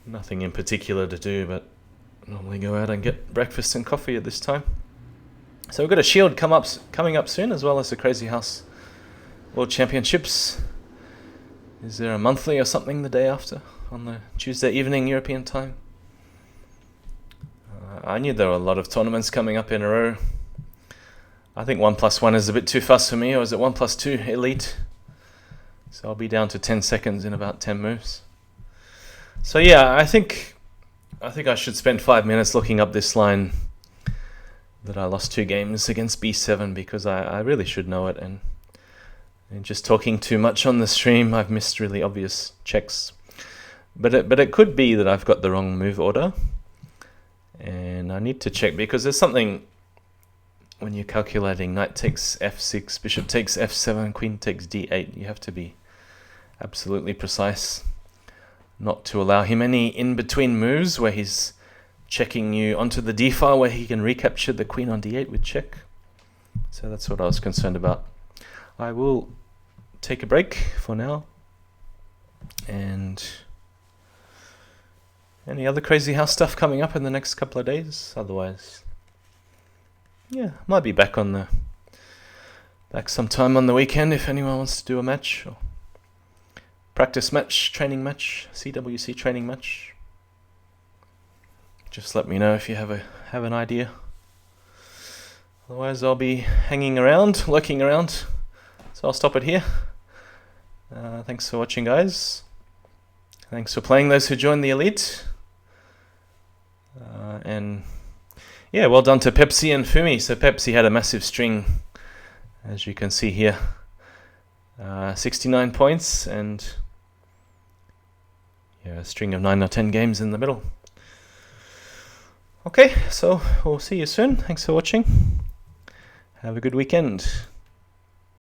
Nothing in particular to do, but normally go out and get breakfast and coffee at this time. So we've got a Shield coming up soon, as well as the Crazyhouse World Championships. Is there a monthly or something the day after, on the Tuesday evening European time? I knew there were a lot of tournaments coming up in a row. I think 1+1 is a bit too fast for me, or is it 1+2 Elite? So I'll be down to 10 seconds in about 10 moves. So yeah, I think I should spend 5 minutes looking up this line that I lost 2 games against B7, because I really should know it, and just talking too much on the stream, I've missed really obvious checks. But it could be that I've got the wrong move order, and I need to check, because there's something when you're calculating knight takes f6, bishop takes f7, queen takes d8, you have to be absolutely precise not to allow him any in-between moves where he's checking you onto the d file where he can recapture the queen on d8 with check. So that's what I was concerned about. I will take a break for now, and any other Crazyhouse stuff coming up in the next couple of days. Otherwise, yeah, might be back sometime on the weekend if anyone wants to do a match, or practice match, training match, CWC training match. Just let me know if you have an idea. Otherwise, I'll be hanging around, lurking around. So I'll stop it here. Thanks for watching, guys. Thanks for playing, those who joined the Elite. And yeah, well done to Pepsi and Fumi. So Pepsi had a massive string, as you can see here. 69 points, and yeah, a string of 9 or 10 games in the middle. Okay, so we'll see you soon. Thanks for watching. Have a good weekend.